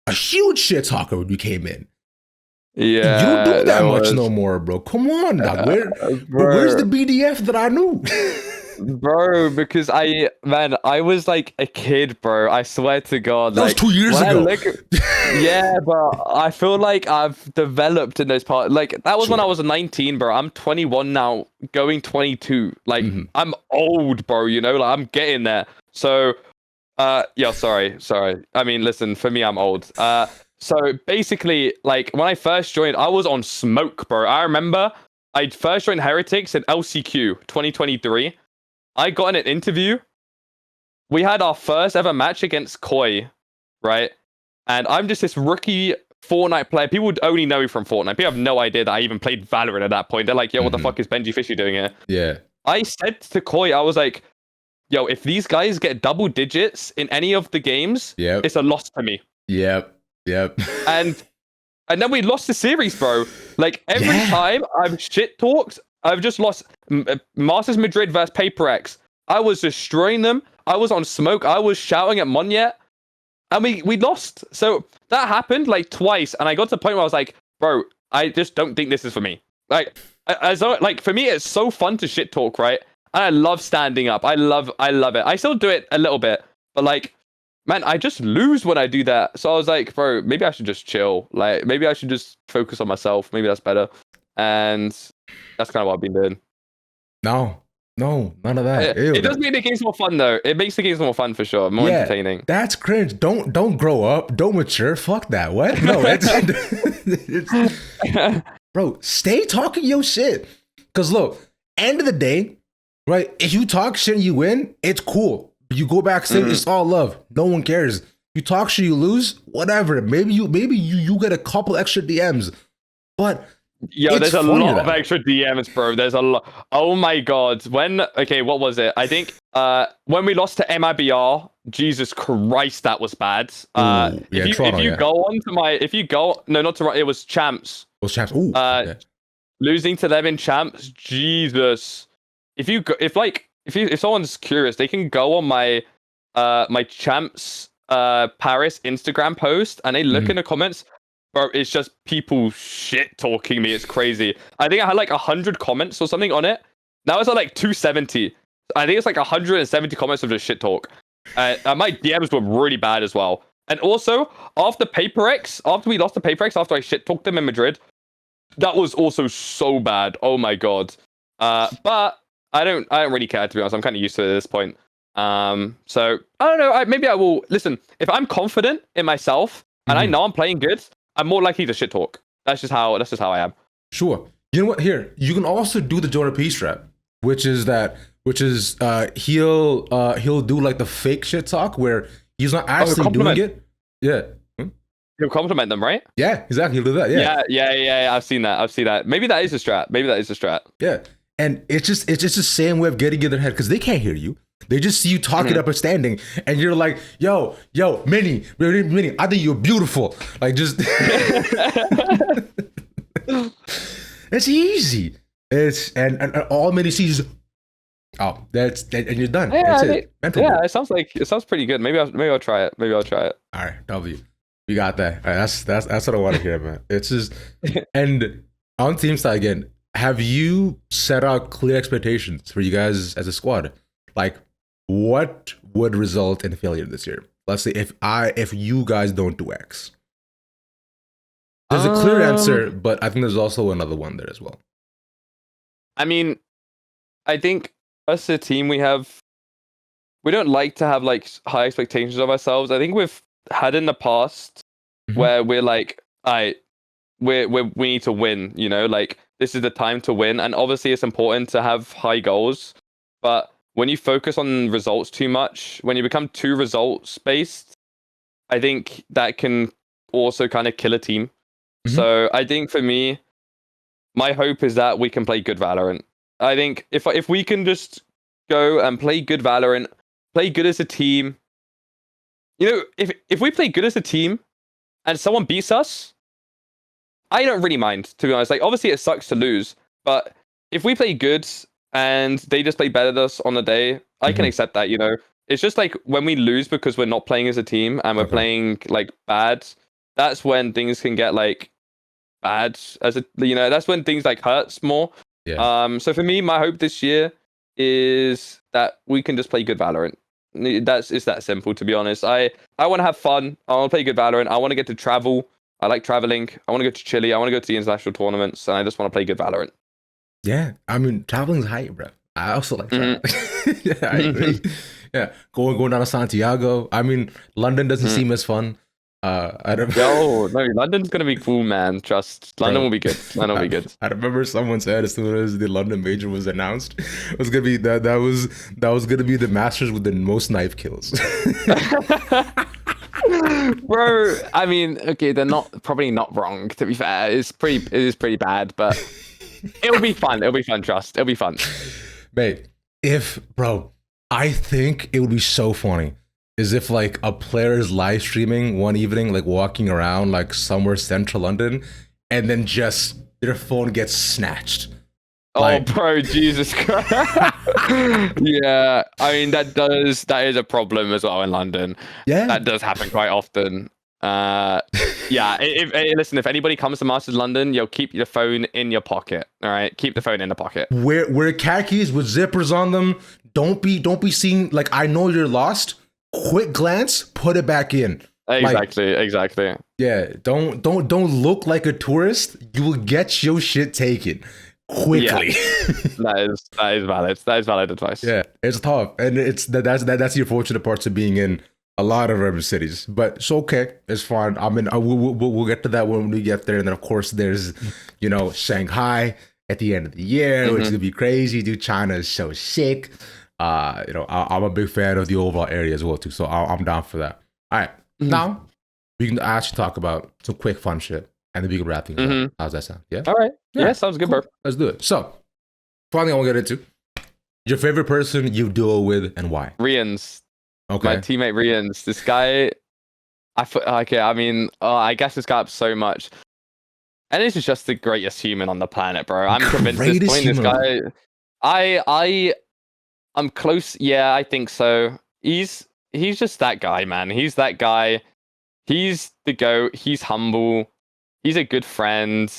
a huge shit talker when you came in. Yeah, you don't do that much no more, bro. Come on, dog. Where's the BDF that I knew? Bro, because I was a kid, bro. I swear to God. That was 2 years ago. Yeah, but I feel I've developed in those parts. That was when I was 19, bro. I'm 21 now, going 22. I'm old, bro, I'm getting there. So, sorry. I mean, listen, for me, I'm old. So basically, when I first joined, I was on smoke, bro. I remember I first joined Heretics in LCQ 2023. I got in an interview. We had our first ever match against Koi, right? And I'm just this rookie Fortnite player. People would only know me from Fortnite. People have no idea that I even played Valorant at that point. They're like, yo, what the fuck is BenjyFishy doing here? Yeah. I said to Koi, I was like, yo, if these guys get double digits in any of the games, it's a loss to me. Yep. And then we lost the series, bro. Every time I've shit talked, I've just lost Masters Madrid versus Paper X. I was destroying them. I was on smoke. I was shouting at Monyet. And we lost. So that happened twice. And I got to the point where I was like, bro, I just don't think this is for me. For me, it's so fun to shit talk, right? And I love standing up. I love it. I still do it a little bit. But man, I just lose when I do that. So I was like, bro, maybe I should just chill. Maybe I should just focus on myself. Maybe that's better. And that's kind of what I've been doing. No, none of that. It does make the games more fun, though. It makes the games more fun for sure. More entertaining. That's cringe. Don't grow up. Don't mature. Fuck that. What? No, it's bro, stay talking your shit. Because look, end of the day, right? If you talk shit and you win, it's cool. You go back, say it's all love. No one cares. You talk shit, you lose, whatever. Maybe you get a couple extra DMs, but there's a lot of extra DMs, bro. There's a lot. Oh my God. What was it? I think when we lost to MIBR, Jesus Christ, that was bad. If you go on to my, it was Champs. It was Champs. Ooh. Losing to them in Champs, Jesus. If someone's curious, they can go on my my champs Paris Instagram post, and they look in the comments, bro, it's just people shit talking me. It's crazy. I think I had like 100 comments or something on it. Now it's at like 270. I think it's like 170 comments of just shit talk. And my DMs were really bad as well. And also, after we lost the Paper X, after I shit talked them in Madrid, that was also so bad. Oh my god. But I don't really care, to be honest. I'm kind of used to it at this point. So I don't know. Maybe I will listen. If I'm confident in myself and I know I'm playing good, I'm more likely to shit talk. That's just how I am. Sure. You know what? Here, you can also do the Jonah P strat, which is he'll do like the fake shit talk where he's not actually doing it. Yeah. He'll compliment them, right? Yeah, exactly. He'll do that. Yeah. I've seen that. Maybe that is a strat. Yeah. And it's just the same way of getting in their head, because they can't hear you. They just see you talking up and standing, and you're like, yo, Minnie, I think you're beautiful. Like, just it's easy. It's and all Minnie sees is, oh, and you're done. Yeah, that's it. It sounds pretty good. Maybe I'll try it. All right, W. We got that. All right, that's what I want to hear, man. It's just, and on team side again, have you set out clear expectations for you guys as a squad? Like, what would result in failure this year? Let's say if you guys don't do X. There's a clear answer, but I think there's also another one there as well. I mean, I think us as a team, we don't like to have like high expectations of ourselves. I think we've had in the past where we're like, we need to win, you know, like this is the time to win. And obviously it's important to have high goals, but when you focus on results too much, when you become too results based, I think that can also kind of kill a team. So I think for me, my hope is that we can play good Valorant. I think if we can just go and play good Valorant, play good as a team, you know, if we play good as a team and someone beats us, I don't really mind, to be honest. Like, obviously it sucks to lose, but if we play good and they just play better than us on the day, I can accept that, you know. It's just like when we lose because we're not playing as a team and we're playing like bad, that's when things can get like bad as a, you know, that's when things like hurts more. Yeah. So for me, my hope this year is that we can just play good Valorant. It's that simple, to be honest. I want to have fun. I want to play good Valorant. I want to get to travel. I like traveling. I want to go to Chile. I want to go to the international tournaments, and I just want to play good Valorant. Yeah, I mean, traveling's hype, bro. I also like traveling. Yeah, I agree. Yeah, going down to Santiago. I mean, London doesn't seem as fun. I don't. Yo, no, London's gonna be cool, man. Trust, London will be good. London will be good. I remember someone said as soon as the London major was announced, it was gonna be that was gonna be the Masters with the most knife kills. Bro, I mean, okay, they're probably not wrong. To be fair, it is pretty bad, but it'll be fun. It'll be fun. Trust, it'll be fun. Mate, I think it would be so funny. Is if like a player is live streaming one evening, like walking around like somewhere central London, and then just their phone gets snatched. Like, oh, bro, Jesus Christ. Yeah, I mean that is a problem as well in London. Yeah, that does happen quite often. Yeah. Listen, if anybody comes to Masters London, you'll keep your phone in your pocket. All right, keep the phone in the pocket. Wear khakis with zippers on them. Don't be seen like I know you're lost. Quick glance, put it back in. Exactly. Yeah, don't look like a tourist. You will get your shit taken quickly. Yeah. that is valid. That is valid advice. Yeah, it's tough, and that's the unfortunate parts of being in a lot of urban cities. But it's okay. It's fine. I mean, we'll get to that when we get there, and then of course there's, you know, Shanghai at the end of the year, which is gonna be crazy. Dude, China is so sick. You know, I'm a big fan of the overall area as well too, so I'm down for that. All right, now we can actually talk about some quick fun shit, and then we can wrap things up. How's that sound? Yeah. All right. Yeah, sounds good, cool. bro. Let's do it. So, finally, I want to get into your favorite person you duo with and why. Yearns. Okay. My teammate Yearns. This guy. I guess this guy up so much, and this is just the greatest human on the planet, bro. I'm convinced at this point. This guy. I'm close. Yeah, I think so. He's he's just that guy, man. He's that guy. He's the GOAT. He's humble. He's a good friend.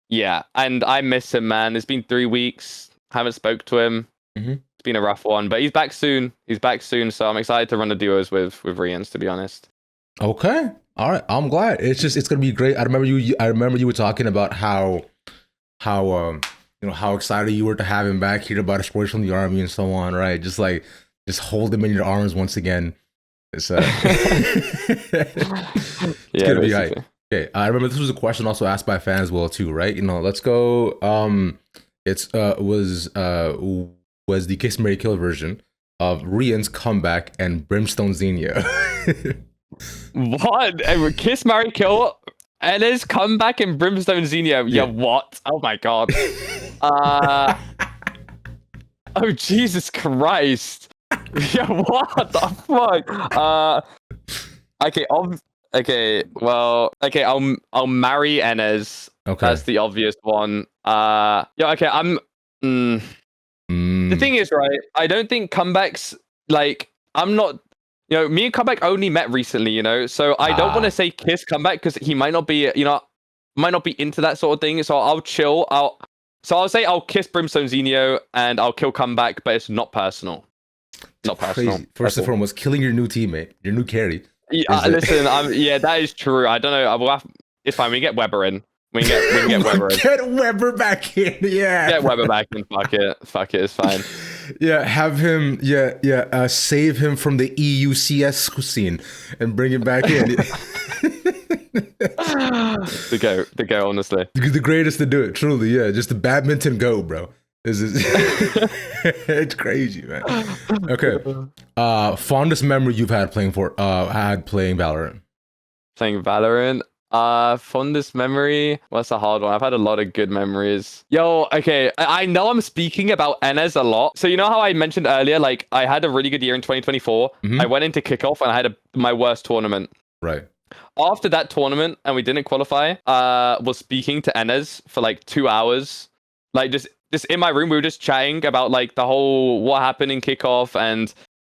Yeah, and I miss him, man. It's been 3 weeks. Haven't spoke to him. Mm-hmm. It's been a rough one, but he's back soon. So I'm excited to run the duos with Yearns, to be honest. Okay, all right. I'm glad. It's gonna be great. I remember you were talking about how how excited you were to have him back, hear about his stories from the army and so on, right? Just hold him in your arms once again. It's it's gonna be right. Okay, I remember this was a question also asked by fans as well too, right? Let's go. Was the Kiss Mary Kill version of Rian's comeback and Brimstone Xenia. What? Kiss Mary Kill and his comeback and Brimstone Xenia. Yeah, what? Oh my god. Oh Jesus Christ. Yeah, what the fuck? I'll marry Enes. Okay. That's the obvious one. The thing is, right, I don't think comebacks, I'm not, me and comeback only met recently, so I don't want to say Kiss comeback because he might not be, might not be into that sort of thing. So I'll chill. I'll say I'll kiss Brimstone Xenia and I'll kill comeback, but it's not personal. Not personal. Crazy. First and foremost, killing your new teammate, your new carry. Yeah, listen, that is true. I don't know. It's fine. We get Weber in. We can get Weber in. Get Weber back in. Yeah. Get Weber back in. Fuck it. It's fine. Yeah, have him. Save him from the EUCS scene and bring him back in. The go. Honestly, the greatest to do it. Truly, yeah. Just the badminton go, bro. It's crazy, man. Okay. Fondest memory you've had playing Valorant. Playing Valorant. Fondest memory. What's a hard one? I've had a lot of good memories. Yo, okay. I know I'm speaking about Enes a lot. So you know how I mentioned earlier, I had a really good year in 2024. Mm-hmm. I went into kickoff and I had my worst tournament. Right. After that tournament and we didn't qualify, was speaking to Enes for 2 hours. Just in my room, we were just chatting about the whole what happened in kickoff, and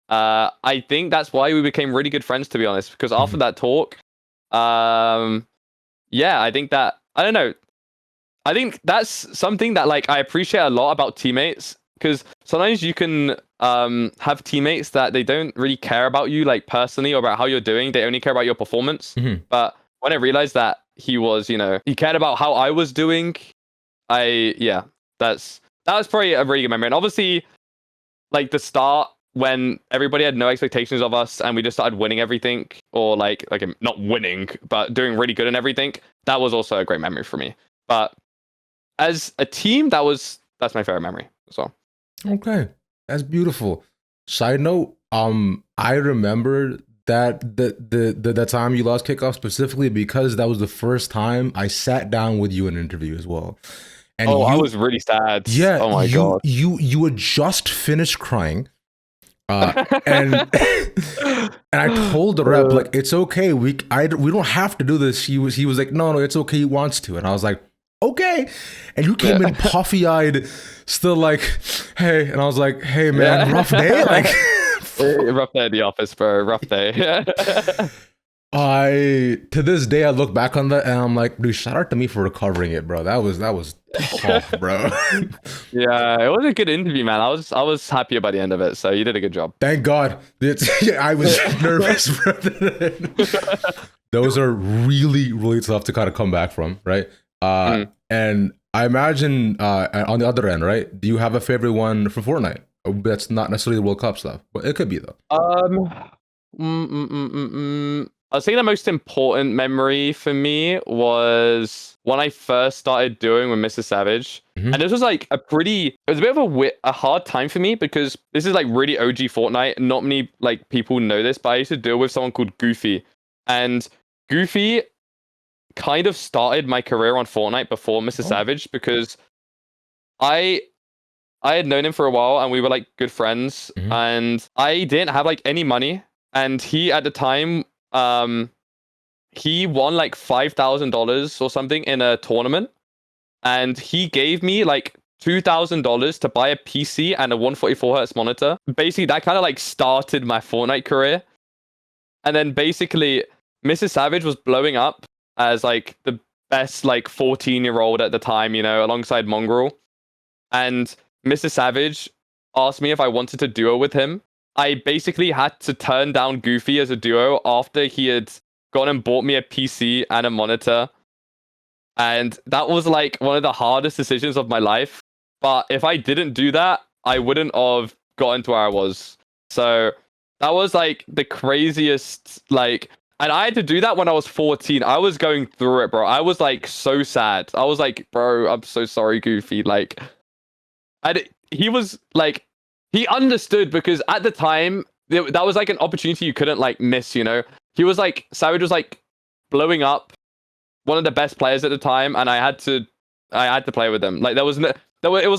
I think that's why we became really good friends, to be honest. Because after that talk, I think that I don't know. I think that's something that I appreciate a lot about teammates, because sometimes you can have teammates that they don't really care about you personally or about how you're doing. They only care about your performance. Mm-hmm. But when I realized that he was, he cared about how I was doing, that was probably a really good memory. And obviously, the start when everybody had no expectations of us and we just started winning everything, or not winning, but doing really good in everything. That was also a great memory for me. But as a team, that's my favorite memory. So okay, that's beautiful. Side note, I remember that time you lost kickoff specifically because that was the first time I sat down with you in an interview as well. And I was really sad. Yeah. Oh my god. You had just finished crying. And I told the rep, it's okay. We don't have to do this. He was like, no, it's okay. He wants to. And I was like, okay. And you came in puffy-eyed, still hey. And I was like, hey man, rough day. Rough day at the office, bro. Rough day. To this day I look back on that and I'm like, dude, shout out to me for recovering it, bro. That was tough, bro. Yeah, it was a good interview, man. I was happy by the end of it, so you did a good job. Thank God. I was nervous, bro. Those are really, really tough to kind of come back from, right? And I imagine on the other end, right? Do you have a favorite one for Fortnite? That's not necessarily the World Cup stuff, but it could be though. I was saying the most important memory for me was when I first started doing with Mr.Savage. Mm-hmm. And this was it was a bit of a hard time for me because this is really OG Fortnite. Not many people know this, but I used to deal with someone called Goofy. And Goofy kind of started my career on Fortnite before Mr.Savage because I had known him for a while and we were good friends. Mm-hmm. And I didn't have any money. And he at the time, he won $5,000 or something in a tournament, and he gave me $2,000 to buy a PC and a 144 hertz monitor. Basically, that kind of like started my Fortnite career. And then basically, Mr.Savage was blowing up as like the best like 14-year-old at the time, you know, alongside Mongrel. And Mr.Savage asked me if I wanted to duo with him. I basically had to turn down Goofy as a duo after he had gone and bought me a PC and a monitor. And that was like one of the hardest decisions of my life. But if I didn't do that, I wouldn't have gotten to where I was. So that was like the craziest, like, and I had to do that when I was 14. I was going through it, bro. I was like so sad. I was like, bro, I'm so sorry, Goofy. Like, he was like, he understood because at the time, that was like an opportunity you couldn't like miss, you know? He was like, Savage was like blowing up, one of the best players at the time, and I had to play with him. Like, it was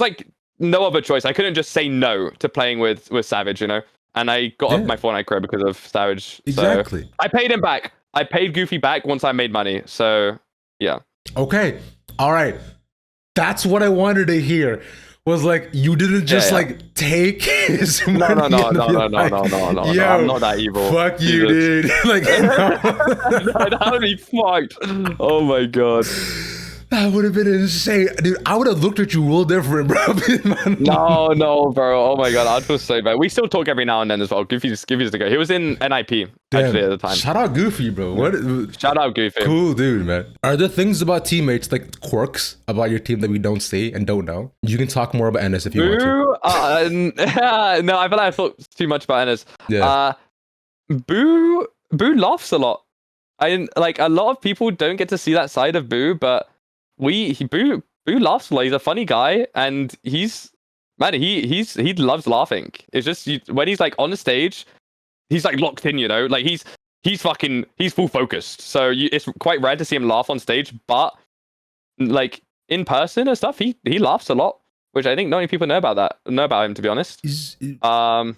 like no other choice. I couldn't just say no to playing with Savage, you know? And I got off my Fortnite career because of Savage. Exactly. So I paid him back. I paid Goofy back once I made money. So, yeah. Okay. All right. That's what I wanted to hear. Was like, you didn't just like take his money. No. Yo, I'm not that evil. Fuck you, dude. Like, that would be fucked. Oh my god. That would have been insane, dude. I would have looked at you real different, bro. No, bro. Oh my god, I'd feel so bad. We still talk every now and then as well. Goofy's the guy. He was in NIP actually at the time. Shout out Goofy, bro. What? Shout out Goofy. Cool dude, man. Are there things about teammates like quirks about your team that we don't see and don't know? You can talk more about Ennis if you want to. No, I feel like I thought too much about Ennis. Yeah. Boo laughs a lot. Like a lot of people don't get to see that side of Boo, but Boo laughs a lot. He's a funny guy, and he loves laughing. It's just when he's like on the stage, he's like locked in, you know, like he's full focused. So it's quite rare to see him laugh on stage, but like in person and stuff, he laughs a lot, which I think not many people know about him, to be honest. Yeah.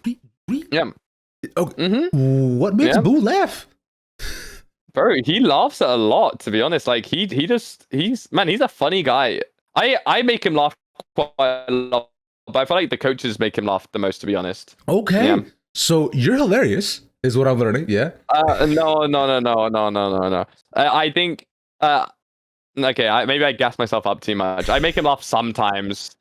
Okay. What makes Boo laugh? Bro, he laughs a lot, to be honest. Like he's a funny guy. I make him laugh quite a lot, but I feel like the coaches make him laugh the most, to be honest. Okay. Yeah. So you're hilarious, is what I'm learning. Yeah. No. I think okay, maybe I gas myself up too much. I make him laugh sometimes.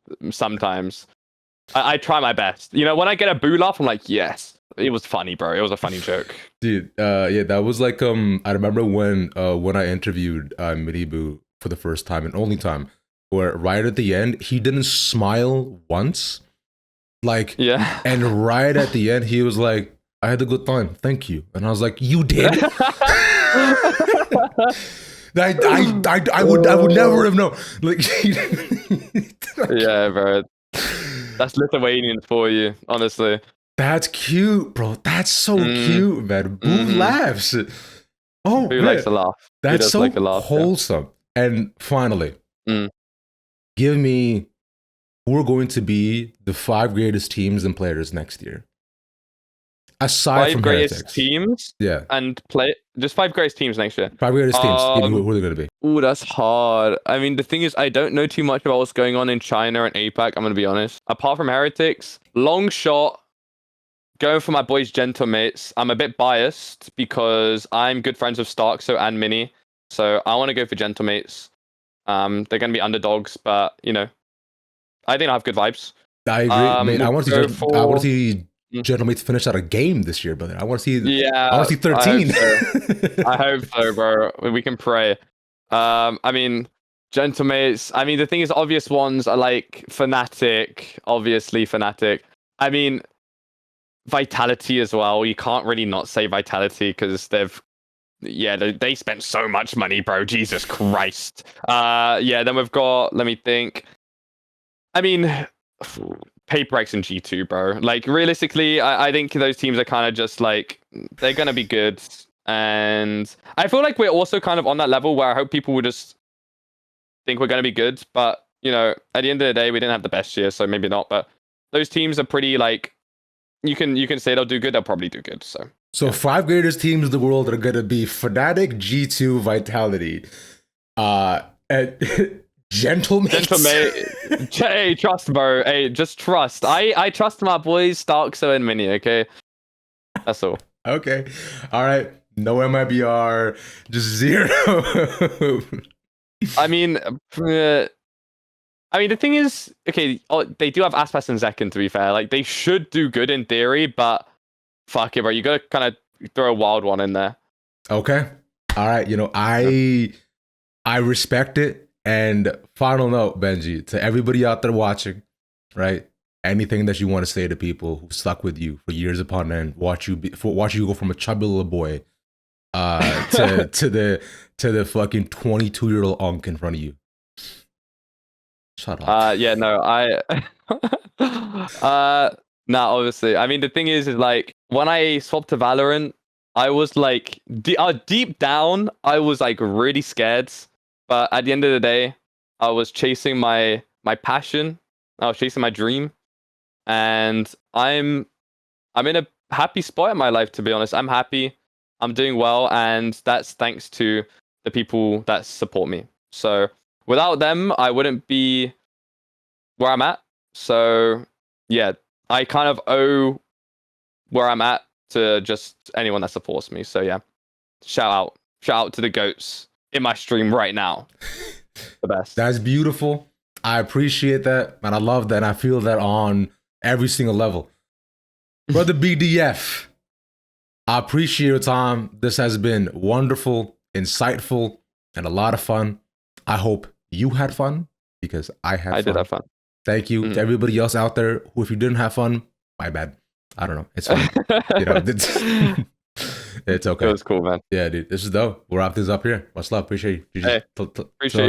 I try my best. You know, when I get a Boo laugh, I'm like, yes. It was funny, bro. It was a funny joke. Dude, yeah, that was like, I remember when I interviewed Mini Boo for the first time and only time, where right at the end, he didn't smile once. Like, yeah. And right at the end, he was like, I had a good time. Thank you. And I was like, you did? I would never have known. Like, yeah, bro. That's Lithuanian for you, honestly. That's cute, bro. That's so cute, man. Boo laughs. Oh, Boo likes to laugh. That's so like wholesome. Yeah. And finally, give me who are going to be the 5 greatest teams and players next year. Aside from Heretics. 5 greatest teams? Yeah. And just 5 greatest teams next year. 5 greatest teams. Who are they going to be? Ooh, that's hard. I mean, the thing is, I don't know too much about what's going on in China and APAC, I'm going to be honest. Apart from Heretics, long shot, going for my boys Gentlemates. I'm a bit biased because I'm good friends with Starkso and Mini. So I want to go for Gentlemates. They're going to be underdogs, but, you know, I think I have good vibes. I agree, mate. I want to see Gentlemates finish out a game this year, brother. I want to see. Yeah, I want to see 13. I hope so, bro. We can pray. I mean, Gentlemates. I mean, the thing is, obvious ones are like Fnatic, obviously Fnatic. I mean, Vitality as well. You can't really not say Vitality because they spent so much money, bro. Jesus Christ. Yeah. Then we've got. Let me think. I mean, PaperX and G2, bro. Like, realistically, I think those teams are kind of just like, they're going to be good. And I feel like we're also kind of on that level where I hope people will just think we're going to be good. But, you know, at the end of the day, we didn't have the best year, so maybe not. But those teams are pretty, like, you can say they'll do good, they'll probably do good. So yeah. 5 greatest teams in the world are going to be Fnatic, G2, Vitality. And Gentlemates. Hey, trust, bro. Hey, just trust. I trust my boys, Starkso and Mini, okay? That's all. Okay. All right. No MIBR. Just 0. I mean, the thing is, okay, they do have Aspas and Zekin, to be fair. Like, they should do good in theory, but fuck it, bro. You gotta kind of throw a wild one in there. Okay. All right. You know, I respect it. And final note, Benjy, to everybody out there watching, right? Anything that you want to say to people who stuck with you for years upon end, watch you go from a chubby little boy to the fucking 22-year-old unk in front of you. Shut up. Yeah, no, nah, obviously. I mean, the thing is like when I swapped to Valorant, I was like deep down, I was like really scared. But at the end of the day, I was chasing my passion. I was chasing my dream, and I'm in a happy spot in my life. To be honest, I'm happy. I'm doing well, and that's thanks to the people that support me. So without them, I wouldn't be where I'm at. So yeah, I kind of owe where I'm at to just anyone that supports me. So yeah, shout out to the goats in my stream right now. The best. That's beautiful. I appreciate that, and I love that, and I feel that on every single level. Brother BDF, I appreciate your time. This has been wonderful, insightful, and a lot of fun. I hope you had fun, because I did have fun. Thank you to everybody else out there who, if you didn't have fun, my bad. I don't know. It's fine. You know, it's okay. It was cool, man. Yeah, dude. This is dope. We'll wrap this up here. Much love. Appreciate you. Hey, appreciate you.